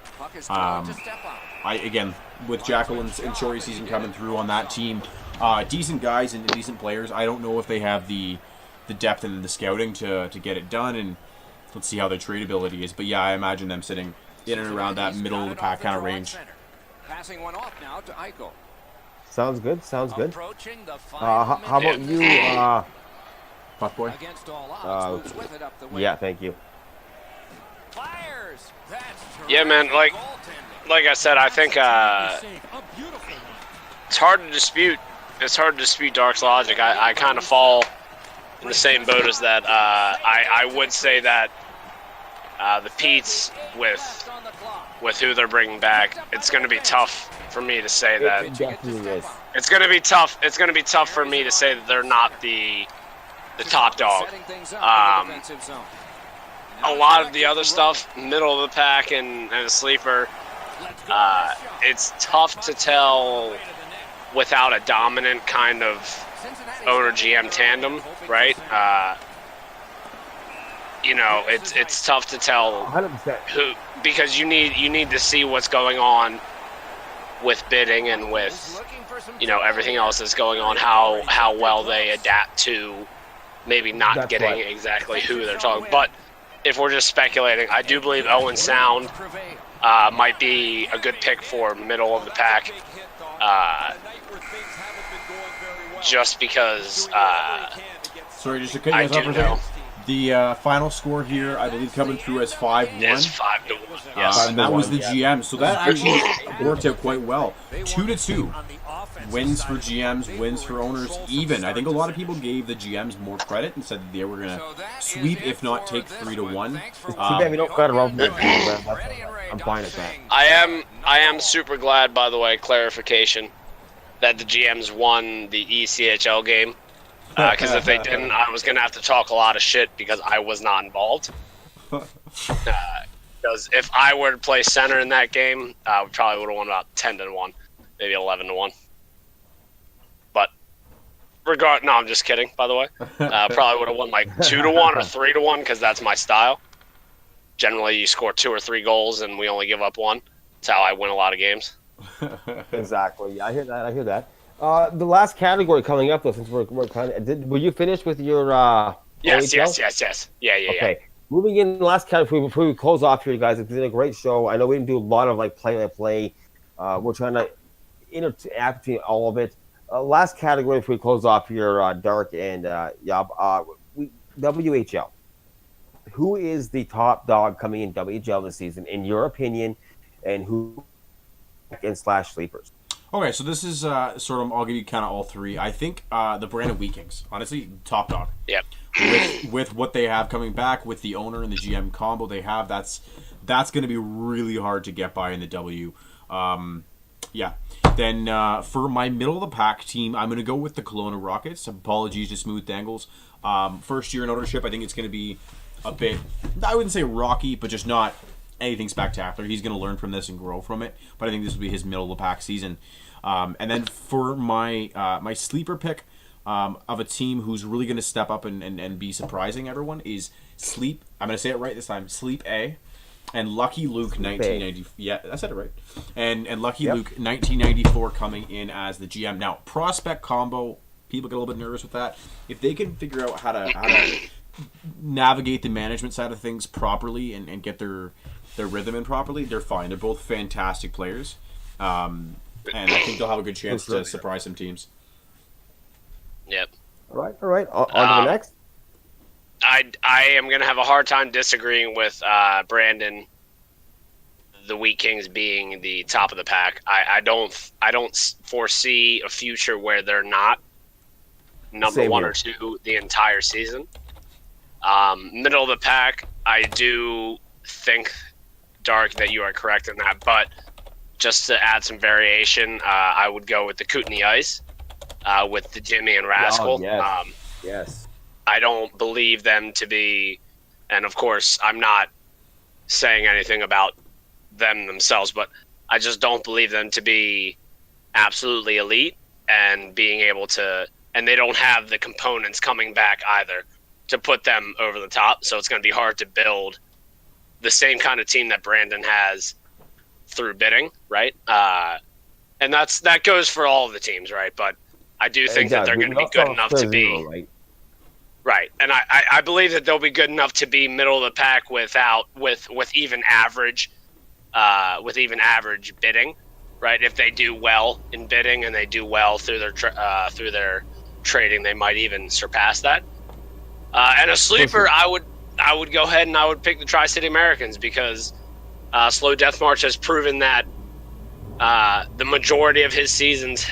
Again, with Jackal and Shorty season coming through on that team, decent guys and decent players. I don't know if they have the depth and the scouting to get it done, and let's see how their tradability is. But yeah, I imagine them sitting in and around that middle of the pack kind of range. Passing one off now to Eichel. Sounds good. How about you, Fuckboy? Yeah, thank you. yeah, man. Like I said, I think it's hard to dispute. It's hard to dispute Dark's logic. I kind of fall in the same boat as that. I would say that the Pete's with who they're bringing back, it's going to be tough for me to say that. It definitely is. It's going to be tough. It's going to be tough for me to say that they're not the top dog. A lot of the other stuff, middle of the pack and a sleeper, it's tough to tell without a dominant kind of owner-GM tandem, right? It's tough to tell 100%. who, because you need to see what's going on with bidding and with everything else that's going on, how well they adapt to maybe not getting exactly who they're talking. But if we're just speculating, I do believe Owen Sound might be a good pick for middle of the pack, just because Sorry, just to cut you guys off for a second. The final score here, I believe, coming through as 5-1. It's 5-1. Yes. And that was the GM, so that actually worked out quite well. 2-2 wins for GMs, wins for owners, even. I think a lot of people gave the GMs more credit and said that they were going to sweep, if not take 3-1. Too bad we don't got a round. I'm fine at that. I am super glad, by the way, clarification, that the GMs won the ECHL game. Because if they didn't, I was going to have to talk a lot of shit because I was not involved. Because if I were to play center in that game, we probably would have won about 10-1. maybe 11-1. But no, I'm just kidding. By the way, probably would have won like 2-1 or 3-1 because that's my style. Generally, you score 2 or 3 goals and we only give up 1. That's how I win a lot of games. Exactly. I hear that. The last category coming up, though, since we're kind of, were you finished with your? Yes. Yeah. Okay. Moving in, the last category before we close off here, guys. It's been a great show. I know we didn't do a lot of like play. We're trying to interact between all of it. Last category before we close off here, Dark and Yob. WHL. Who is the top dog coming in WHL this season, in your opinion, and who and / sleepers? Okay, so this is sort of, I'll give you kind of all three. I think the Brandon Wheat Kings, honestly, top dog. Yep. With what they have coming back, with the owner and the GM combo they have, that's going to be really hard to get by in the W. Yeah. Then for my middle of the pack team, I'm going to go with the Kelowna Rockets. Apologies to Smooth Dangles. First year in ownership, I think it's going to be a bit, I wouldn't say rocky, but just not anything spectacular. He's going to learn from this and grow from it, but I think this will be his middle of the pack season. And then for my my sleeper pick of a team who's really going to step up and be surprising everyone is Sleep. I'm going to say it right this time. Sleep A. And Lucky Luke 1990. Yeah, I said it right. And Lucky Luke 1994 coming in as the GM. Now, prospect combo, people get a little bit nervous with that. If they can figure out how to navigate the management side of things properly and get their rhythm in properly, they're fine. They're both fantastic players. And I think they'll have a good chance to surprise some teams. Yep. All right. On to the next. I am going to have a hard time disagreeing with Brandon, the Wheat Kings being the top of the pack. I don't foresee a future where they're not number one or two the entire season. Middle of the pack, I do think, Dark, that you are correct in that. But just to add some variation, I would go with the Kootenay Ice with the Jimmy and Rascal. Oh, yes. I don't believe them to be, and of course, I'm not saying anything about them themselves, but I just don't believe them to be absolutely elite and being able to, and they don't have the components coming back either to put them over the top. So it's going to be hard to build the same kind of team that Brandon has through bidding, right? And that goes for all of the teams, right? But I do think that they're going to be good enough to be right, and I believe that they'll be good enough to be middle of the pack with even average bidding, right? If they do well in bidding and they do well through their trading, they might even surpass that. And a sleeper, I would go ahead and I would pick the Tri-City Americans because Slow Death March has proven that the majority of his seasons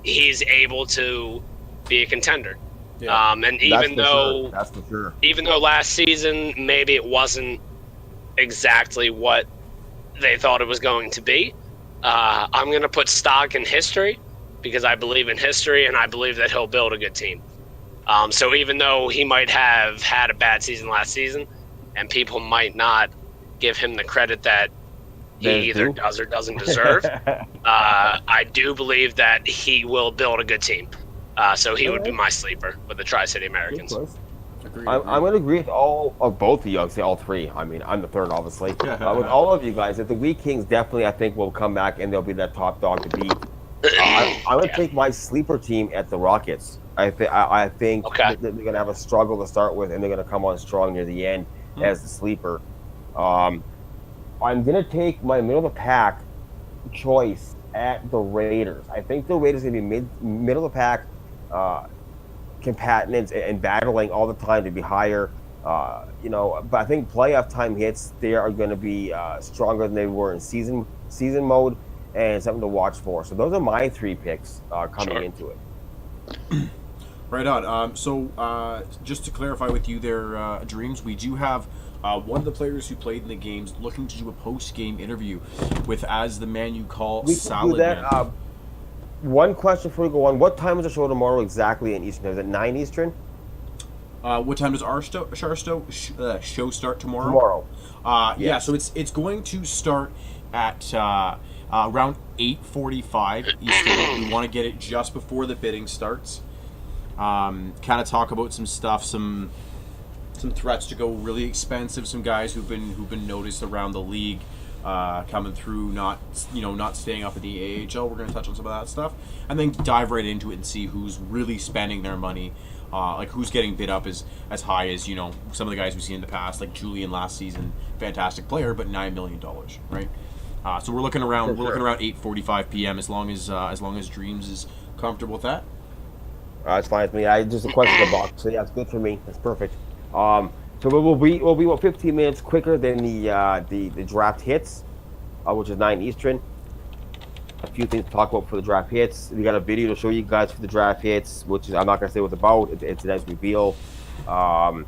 he's able to be a contender. Yeah. And even though that's for sure. Even though last season maybe it wasn't exactly what they thought it was going to be, I'm going to put stock in history because I believe in history and I believe that he'll build a good team. So even though he might have had a bad season last season and people might not give him the credit that he either does or doesn't deserve, I do believe that he will build a good team. So he would be my sleeper with the Tri-City Americans. I'm going to agree with both of you. I'd say all three. I mean, I'm the third, obviously. With all of you guys, that the Wheat Kings definitely, I think, will come back and they'll be that top dog to beat. I'm going to take my sleeper team at the Rockets. I think that they're going to have a struggle to start with, and they're going to come on strong near the end as the sleeper. I'm going to take my middle of the pack choice at the Raiders. I think the Raiders are going to be middle of the pack. Combatants and battling all the time to be higher, but I think playoff time hits, they are going to be stronger than they were in season mode, and something to watch for. So those are my three picks coming into it. Right on. So just to clarify with you there, Dreams, we do have one of the players who played in the games looking to do a post-game interview with As the Man You Call Salad Man. One question before we go on. What time is the show tomorrow exactly in Eastern? Is it 9 Eastern? What time does our show start tomorrow? Tomorrow. Yeah, so it's going to start at around 8:45 Eastern. We want to get it just before the bidding starts. Kind of talk about some stuff, some threats to go really expensive, some guys who've been noticed around the league, coming through, not staying up at the AHL. We're going to touch on some of that stuff, and then dive right into it and see who's really spending their money, like who's getting bid up as high as some of the guys we've seen in the past, like Julian last season, fantastic player, but $9 million, right? So we're looking around 8:45 p.m. as long as Dreams is comfortable with that. It's fine with me. I just a question box, so yeah, it's good for me. That's perfect. So we'll be about 15 minutes quicker than the draft hits, which is 9 Eastern. A few things to talk about for the draft hits. We got a video to show you guys for the draft hits, which is, I'm not gonna say what it's about. It's a nice reveal. And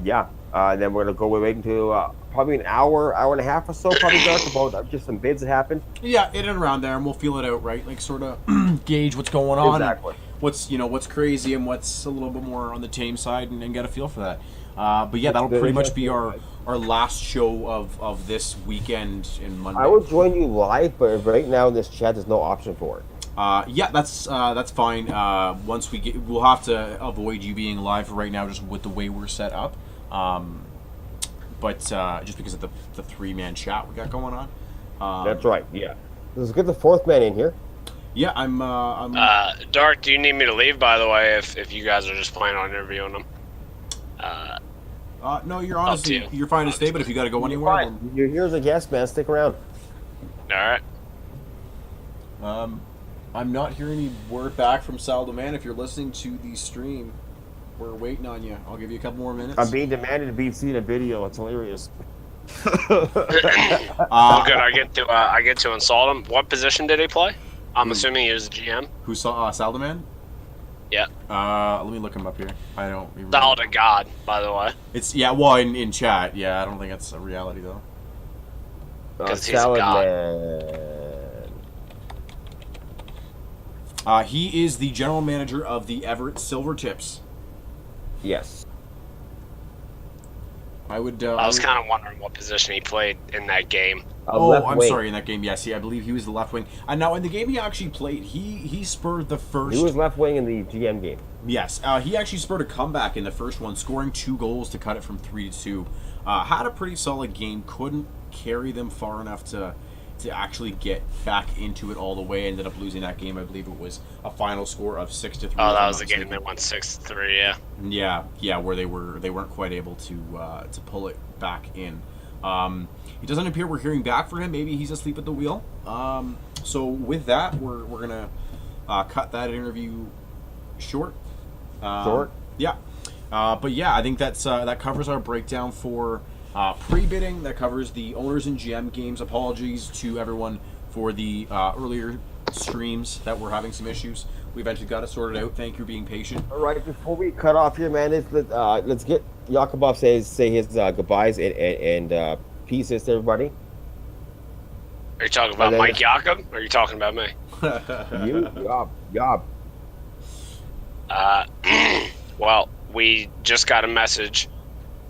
then we're gonna go right into probably an hour and a half or so, probably dark, about just some bids that happened. Yeah, in and around there, and we'll feel it out, right? Like sort of gauge what's going on. Exactly. What's crazy and what's a little bit more on the tame side, and get a feel for that. But yeah, that'll pretty much be our last show of this weekend in Monday. I would join you live, but right now in this chat, there's no option for it. Yeah, that's fine. Once we'll have to avoid you being live for right now, just with the way we're set up. But just because of the 3-man chat we got going on. That's right. Yeah. Let's get the 4th man in here. Yeah, I'm. Dark, do you need me to leave, by the way, if you guys are just planning on interviewing them? No, you're fine to stay, but if you got to go anywhere, then... You're here as a guest, man. Stick around. All right. I'm not hearing any word back from Sal the Man. If you're listening to the stream, we're waiting on you. I'll give you a couple more minutes. I'm being demanded to be seen a video. It's hilarious. Good. I get to insult him. What position did he play? I'm assuming he was the GM. Who saw Sal the Man? Yeah. Let me look him up here. I don't remember. Sal to God, by the way. It's well in chat. Yeah, I don't think it's a reality though. Because he's a god. He is the general manager of the Everett Silvertips. Yes. I would. I was kind of wondering what position he played in that game. I'm sorry, in that game. Yes, I believe he was the left wing. And now in the game he actually played, he spurred the first. He was left wing in the GM game. Yes, he actually spurred a comeback in the first one, scoring 2 goals to cut it from 3-2. Had a pretty solid game. Couldn't carry them far enough to actually get back into it all the way. Ended up losing that game. I believe it was a final score of 6-3. Oh, that was the game that went 6-3. Yeah. Yeah, where they weren't quite able to pull it back in. It doesn't appear we're hearing back from him. Maybe he's asleep at the wheel. So with that, we're gonna cut that interview short. Yeah. But yeah, I think that covers our breakdown for pre-bidding. That covers the owners and GM games. Apologies to everyone for the earlier streams that were having some issues. We eventually got it sorted out. Thank you for being patient. All right, before we cut off here, man, let's get Yakubov say his goodbyes and pieces to everybody. Are you talking about Mike Jakob, or are you talking about me? You, Yob. Well, we just got a message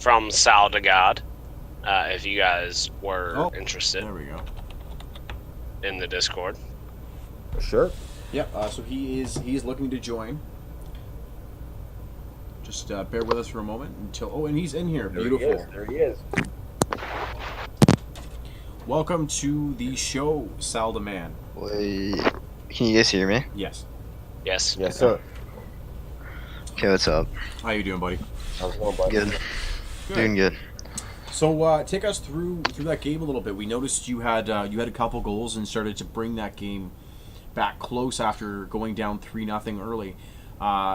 from Sal to God. If you guys were interested. There we go. In the Discord. Sure. Yeah, so he's looking to join. Just bear with us for a moment until... and he's in here. Beautiful. There he is. Welcome to the show, Sal the Man. Wait, can you guys hear me? Yes. Yes. Yes, sir. Okay, what's up? How you doing, buddy? How's it going, buddy? Good. Doing good. So take us through that game a little bit. We noticed you had a couple goals and started to bring that game back close after going down 3-0 early.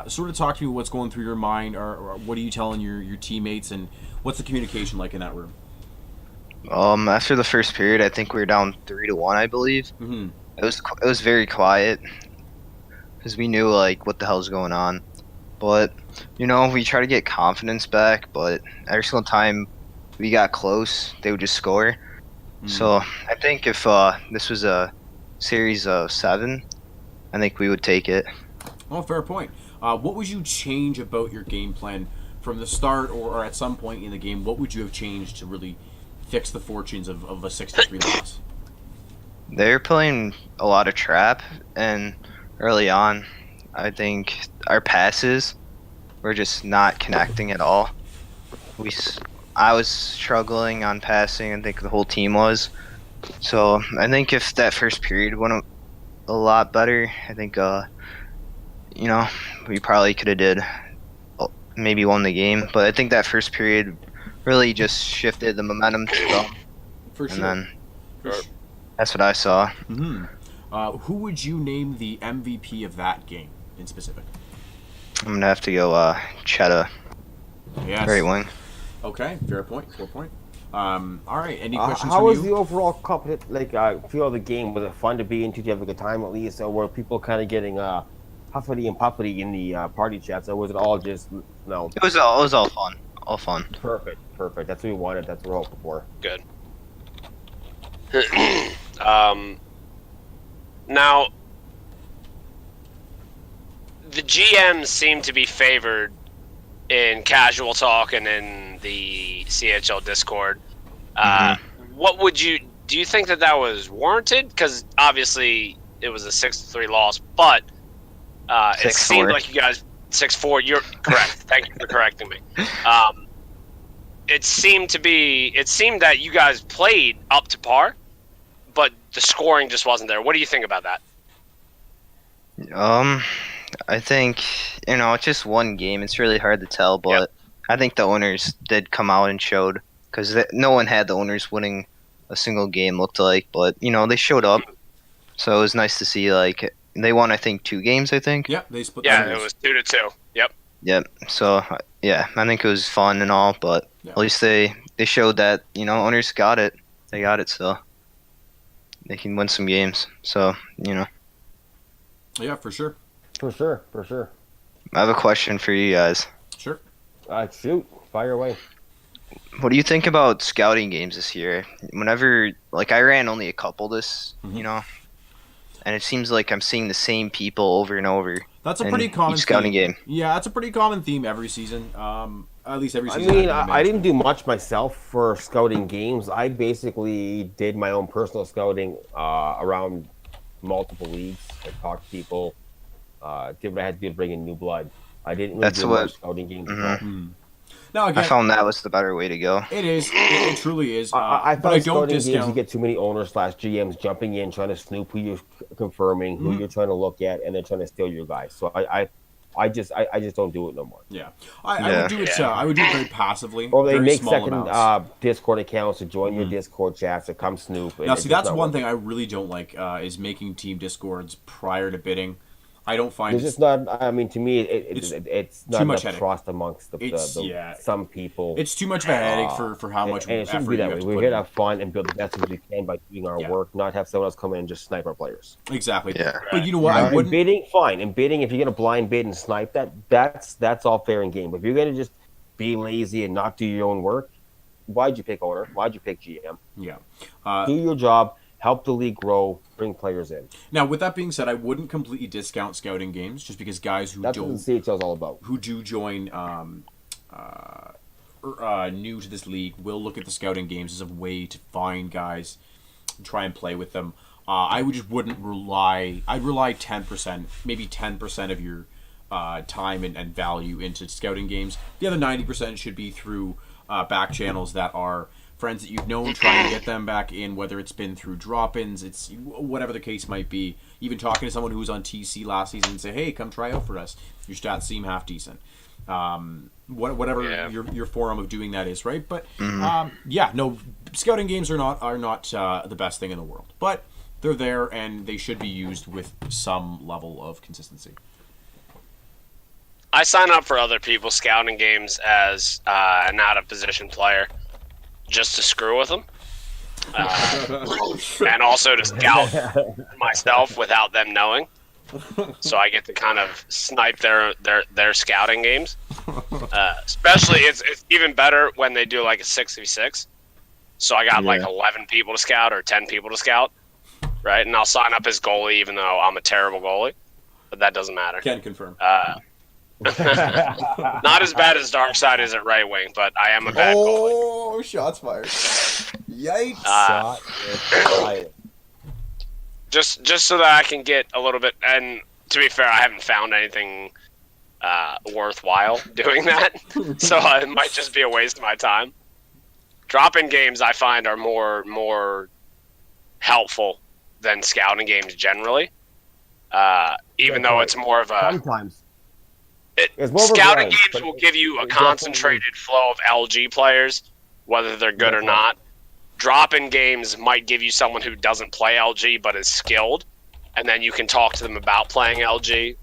Sort of talk to me what's going through your mind, or what are you telling your teammates, and what's the communication like in that room? After the first period, I think we were down 3-1, I believe. Mm-hmm. It was very quiet because we knew like what the hell's going on. But we try to get confidence back. But every single time we got close, they would just score. Mm-hmm. So I think if this was a series of 7, I think we would take it. Oh, fair point. What would you change about your game plan from the start, or at some point in the game? What would you have changed to really fix the fortunes of a 6-3 loss? they're playing a lot of trap, and early on, I think our passes were just not connecting at all. I was struggling on passing, I think the whole team was. So I think if that first period went a lot better, I think we probably could have did maybe won the game. But I think that first period really just shifted the momentum to them. For sure. And then that's what I saw. Mm-hmm. Who would you name the MVP of that game in specific? I'm gonna have to go Cheddar. Yes. Great wing. Okay, fair point. All right, any questions how from was you? the overall feel of the game? Was it fun to be into? Did you have a good time at least? Or were people kind of getting huffity and puffity in the party chats? Or was it all just no? It was all fun. All fun. Perfect. That's what we wanted. That's what we're hoping for. Good. Now, the GMs seem to be favored in casual talk and in the CHL Discord. What do you think that was warranted? Because obviously it was a 6-3 loss, but it seemed like you guys 6-4. You're correct. Thank you for correcting me. It seemed that you guys played up to par, but the scoring just wasn't there. What do you think about that? I think, it's just one game. It's really hard to tell, but I think the owners did come out and showed, because no one had the owners winning a single game, looked like, but, they showed up. So it was nice to see, they won, I think, 2 games, I think. Yeah, they split. Yeah, it was 2-2. Yep. Yep. So, I think it was fun and all, but at least they showed that, owners got it. They got it, so they can win some games. So, Yeah, for sure. For sure. I have a question for you guys. Sure. Shoot. Fire away. What do you think about scouting games this year? Whenever, I ran only a couple this, and it seems like I'm seeing the same people over and over. That's a pretty common scouting theme. game. Yeah, that's a pretty common theme every season. At least every season. I didn't do much myself for scouting games. I basically did my own personal scouting around multiple leagues. I talked to people. Did what I had to do to bring in new blood. I didn't really do much scouting games. Now, again, I found that was the better way to go. It is. It truly is. I but I don't scouting games, discount. you get too many owners / GMs jumping in, trying to snoop who you're confirming, who you're trying to look at, and then trying to steal your guys. So I just don't do it no more. Yeah, I would do it. I would do it very passively. Or they very make small second amounts. Discord accounts to join your Discord chats to come snoop. Now, see, that's one thing I really don't like is making team Discords prior to bidding. I don't find it's just not. I mean, to me, it's not too much enough trust amongst some people. It's too much of a headache for how much and it shouldn't effort be you that have way. to We're put here in. to have fun and build the best as we can by doing our work, not have someone else come in and just snipe our players. Exactly. Yeah. But you know what? I And wouldn't. bidding, fine. And bidding, if you're gonna blind bid and snipe that's all fair and game. But if you're gonna just be lazy and not do your own work, why'd you pick owner? Why'd you pick GM? Yeah. Do your job. Help the league grow. Bring players in. Now, with that being said, I wouldn't completely discount scouting games just because guys who That's what the CHL is all about. who do join new to this league will look at the scouting games as a way to find guys and try and play with them. I wouldn't rely. I'd rely 10%, maybe 10% of your time and value into scouting games. The other 90% should be through back channels that are friends that you've known, trying to get them back in, whether it's been through drop-ins, it's whatever the case might be. Even talking to someone who was on TC last season and say, hey, come try out for us. Your stats seem half decent. Whatever your forum of doing that is, right? But scouting games are not the best thing in the world. But they're there and they should be used with some level of consistency. I sign up for other people's scouting games as an out-of-position player, just to screw with them, and also to scout myself without them knowing. So I get to kind of snipe their scouting games. Especially, it's even better when they do like a 6v6. So I got like 11 people to scout or 10 people to scout, right? And I'll sign up as goalie, even though I'm a terrible goalie, but that doesn't matter. Can confirm. Not as bad as Darkside is at right wing, but I am a bad goalie. Oh, shots fired. Yikes. just so that I can get a little bit. And to be fair, I haven't found anything worthwhile doing that, so it might just be a waste of my time. Drop-in games I find are more helpful than scouting games generally. Even though it's more of a sometimes. Scouting games will give you a concentrated flow of LG players, whether they're good or not. Drop-in games might give you someone who doesn't play LG but is skilled, and then you can talk to them about playing LG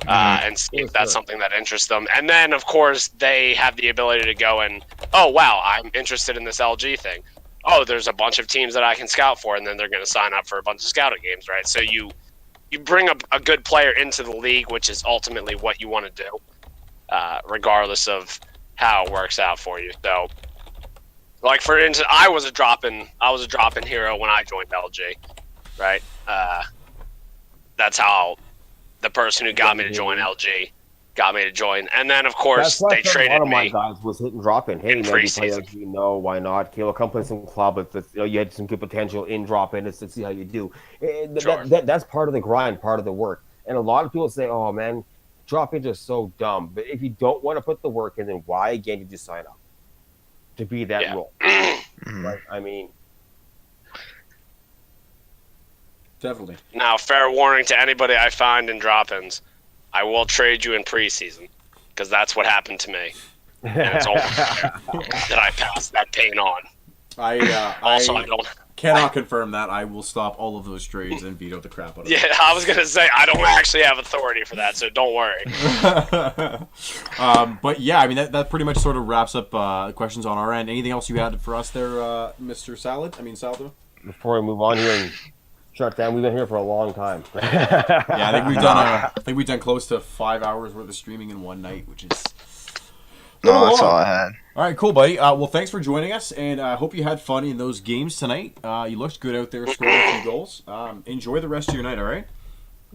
and see if that's something that interests them. And then, of course, they have the ability to go and, oh, wow, I'm interested in this LG thing. Oh, there's a bunch of teams that I can scout for, and then they're going to sign up for a bunch of scouting games, right? So you bring a good player into the league, which is ultimately what you want to do, regardless of how it works out for you. So, like for instance, I was a drop-in hero when I joined LG, right? That's how the person who got me to join LG got me to join, and then of course they traded me. One of my guys was hitting drop-in. Hey, man, you play LG? No, why not? Caleb, come play some club. You had some good potential in drop-in. Let's see how you do. That's part of the grind, part of the work. And a lot of people say, "Oh man, drop-ins are so dumb." But if you don't want to put the work in, then why again did you sign up to be that role? Right? I mean, definitely. Now, fair warning to anybody I find in drop-ins. I will trade you in preseason, because that's what happened to me. And it's only that I passed that pain on. I don't cannot confirm that. I will stop all of those trades and veto the crap out of them. Yeah, I was going to say, I don't actually have authority for that, so don't worry. But yeah, I mean, that pretty much sort of wraps up questions on our end. Anything else you had for us there, Mr. Saldo? Before we move on here and shut down, we've been here for a long time. Yeah, I think we've done close to 5 hours worth of streaming in one night, which is no, that's all I had. All right, cool, buddy. Well, thanks for joining us, and I hope you had fun in those games tonight. You looked good out there, scoring a few goals. Enjoy the rest of your night, all right?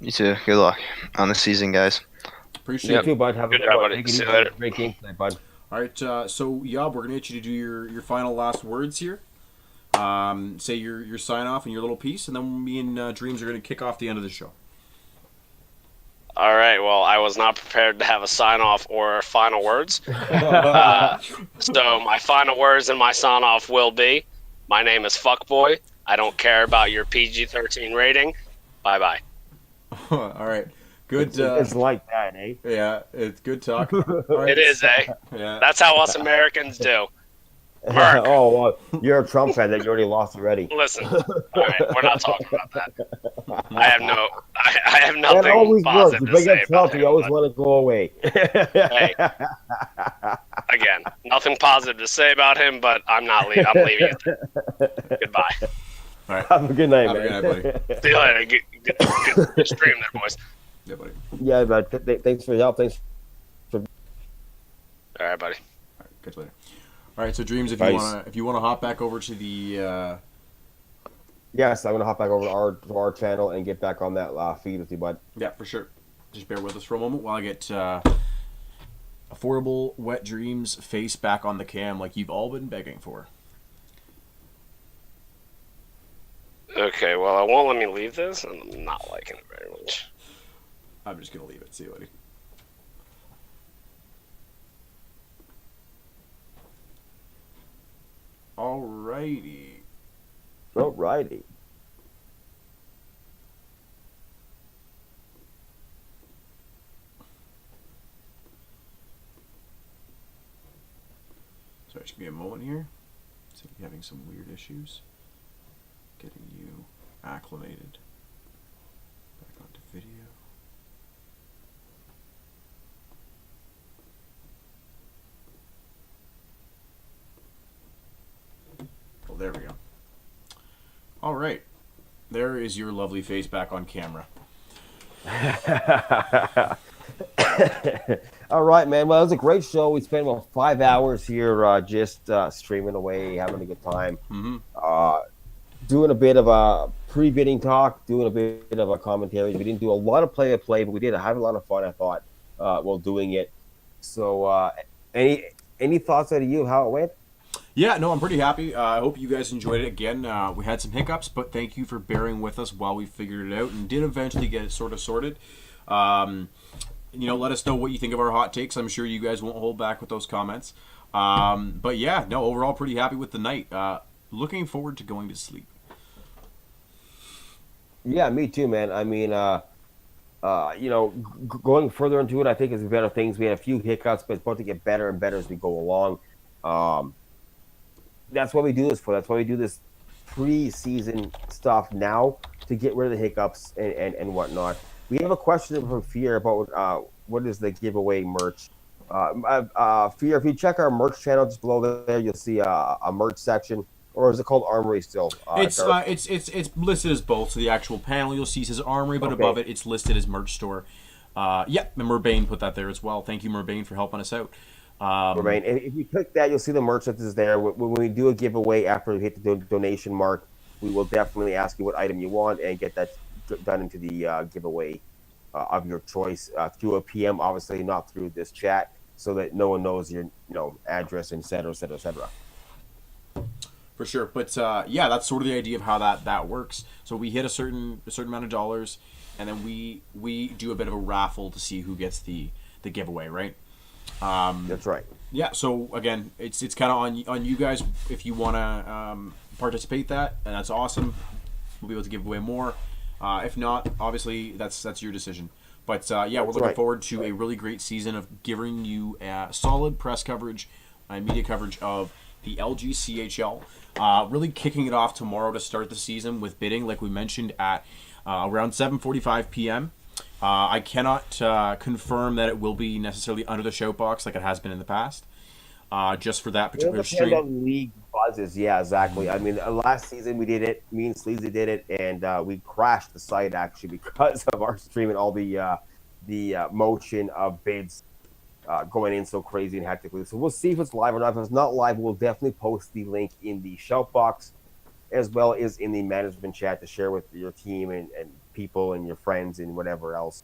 You too. Good luck on the season, guys. Appreciate it. You too, bud. Have a good one. See you later. Great game tonight, bud. All right, so Yob, we're gonna get you to do your final last words here. Say your sign off and your little piece, and then me and Dreams are gonna kick off the end of the show. All right, well, I was not prepared to have a sign-off or final words. So my final words and my sign-off will be, my name is Fuckboy. I don't care about your PG-13 rating. Bye-bye. All right. Good. It's like that, eh? Yeah, it's good talk. Right. It is, eh? Yeah. That's how us Americans do. Oh, well, you're a Trump fan that you already lost already. Listen, all right, we're not talking about that. I have nothing that always positive works. to say If about Trump, you always want to go away. Hey, again, nothing positive to say about him, but I'm not leaving. I'm leaving it. Goodbye. All right. Have a good night, Have man. a good night, buddy. See you later. Good stream there, boys. Yeah, buddy. Yeah, but thanks for the help. Thanks for. All right, buddy. All right, catch you later. All right, so Dreams, if you wanna hop back over to the. Yes, I'm gonna hop back over to our channel and get back on that feed with you, bud. Yeah, for sure. Just bear with us for a moment while I get Affordable Wet Dreams face back on the cam like you've all been begging for. Okay, well, it won't let me leave this, and I'm not liking it very much. I'm just gonna leave it. See you, buddy. Alrighty. Alrighty. Sorry, just give me a moment here. Seems like you're having some weird issues. Getting you acclimated. Back onto video. Well, there we go. All right. There is your lovely face back on camera. All right, man. Well, it was a great show. We spent about 5 hours here just streaming away, having a good time. Doing a bit of a pre-bidding talk, doing a bit of a commentary. We didn't do a lot of play-by-play, but we did have a lot of fun, I thought, while doing it. So any thoughts out of you, how it went? Yeah, no, I'm pretty happy. I hope you guys enjoyed it. Again, we had some hiccups, but thank you for bearing with us while we figured it out and did eventually get it sort of sorted. Let us know what you think of our hot takes. I'm sure you guys won't hold back with those comments. But yeah, no, overall pretty happy with the night. Looking forward to going to sleep. Yeah, me too, man. I mean, going further into it, I think is better things. We had a few hiccups, but it's supposed to get better and better as we go along. That's what we do this for. That's why we do this pre-season stuff now, to get rid of the hiccups and whatnot. We have a question from Fear about what is the giveaway merch. Fear, if you check our merch channel just below there, you'll see a merch section. Or is it called Armory still? It's listed as both. So the actual panel you'll see says Armory, but above it, it's listed as merch store. And Murbane put that there as well. Thank you, Murbane, for helping us out. Murbane, and if you click that, you'll see the merch that is there. When we do a giveaway after we hit the donation mark, we will definitely ask you what item you want and get that done into the giveaway of your choice through a PM, obviously not through this chat, so that no one knows your address, et cetera, et cetera, et cetera. For sure, but that's sort of the idea of how that works. So we hit a certain amount of dollars, and then we do a bit of a raffle to see who gets the giveaway, right? That's right. Yeah. So again, it's kind of on you guys if you want to participate that, and that's awesome. We'll be able to give away more. If not, obviously that's your decision. But we're looking forward to a really great season of giving you solid press coverage and media coverage of the LGCHL. Really kicking it off tomorrow to start the season with bidding, like we mentioned, at around 7:45 p.m. I cannot confirm that it will be necessarily under the shout box like it has been in the past. Just for that particular stream. It'll depend on league buzzes. Yeah, exactly. I mean, last season we did it. Me and Sleazy did it, and we crashed the site actually because of our stream and all the motion of bids going in so crazy and hectically. So we'll see if it's live or not. If it's not live, we'll definitely post the link in the shout box as well as in the management chat to share with your team and people and your friends and whatever else.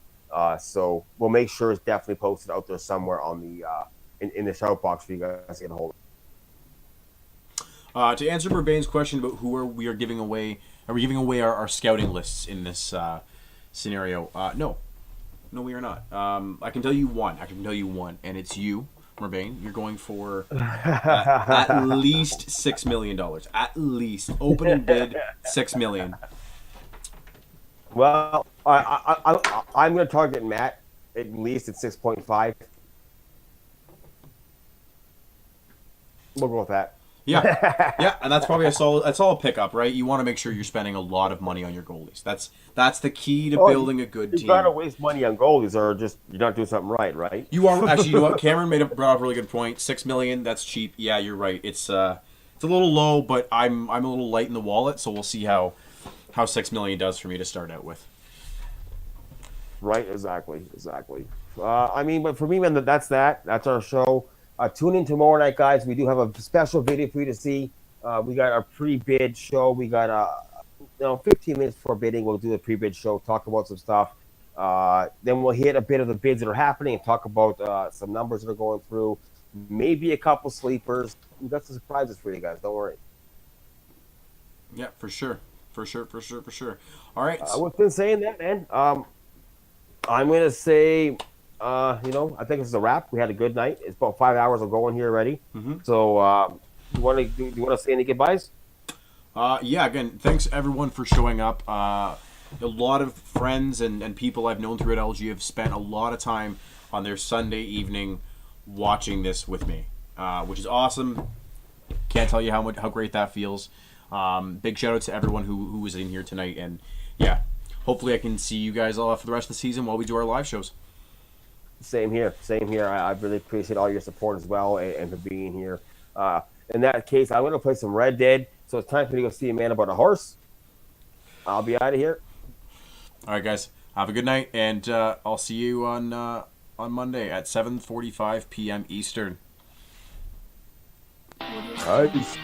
So we'll make sure it's definitely posted out there somewhere on the in the shout box for you guys to get a hold of. To answer Burbane's question about we are giving away, are we giving away our scouting lists in this scenario? No, we are not. I can tell you one, and it's you, Murbane. You're going for at least $6 million. At least opening bid $6 million. Well, I'm going to target Matt at least at 6.5. We'll go with that. Yeah, and that's probably that's all a pickup, right? You want to make sure you're spending a lot of money on your goalies. That's the key to building a good team. You gotta waste money on goalies, or just you're not doing something right? You are actually. You know what? Cameron brought up a really good point. $6 million, that's cheap. Yeah, you're right. It's a little low, but I'm a little light in the wallet, so we'll see how $6 million does for me to start out with. Right, exactly. But for me, man, that's our show. Tune in tomorrow night, guys. We do have a special video for you to see. We got our pre-bid show. We got 15 minutes before bidding. We'll do the pre-bid show, talk about some stuff. Then we'll hit a bit of the bids that are happening and talk about some numbers that are going through. Maybe a couple sleepers. We got some surprises for you guys. Don't worry. Yeah, for sure. All right. Within saying that, man, I'm gonna say. I think this is a wrap. We had a good night. It's about 5 hours of going here already. Mm-hmm. So, do you want to say any goodbyes? Again, thanks everyone for showing up. A lot of friends and people I've known through at LG have spent a lot of time on their Sunday evening watching this with me, which is awesome. Can't tell you how great that feels. Big shout out to everyone who was in here tonight, and hopefully I can see you guys all for the rest of the season while we do our live shows. Same here. I really appreciate all your support as well and for being here. In that case, I'm going to play some Red Dead. So it's time for me to go see a man about a horse. I'll be out of here. All right, guys. Have a good night, and I'll see you on Monday at 7:45 p.m. Eastern. Peace.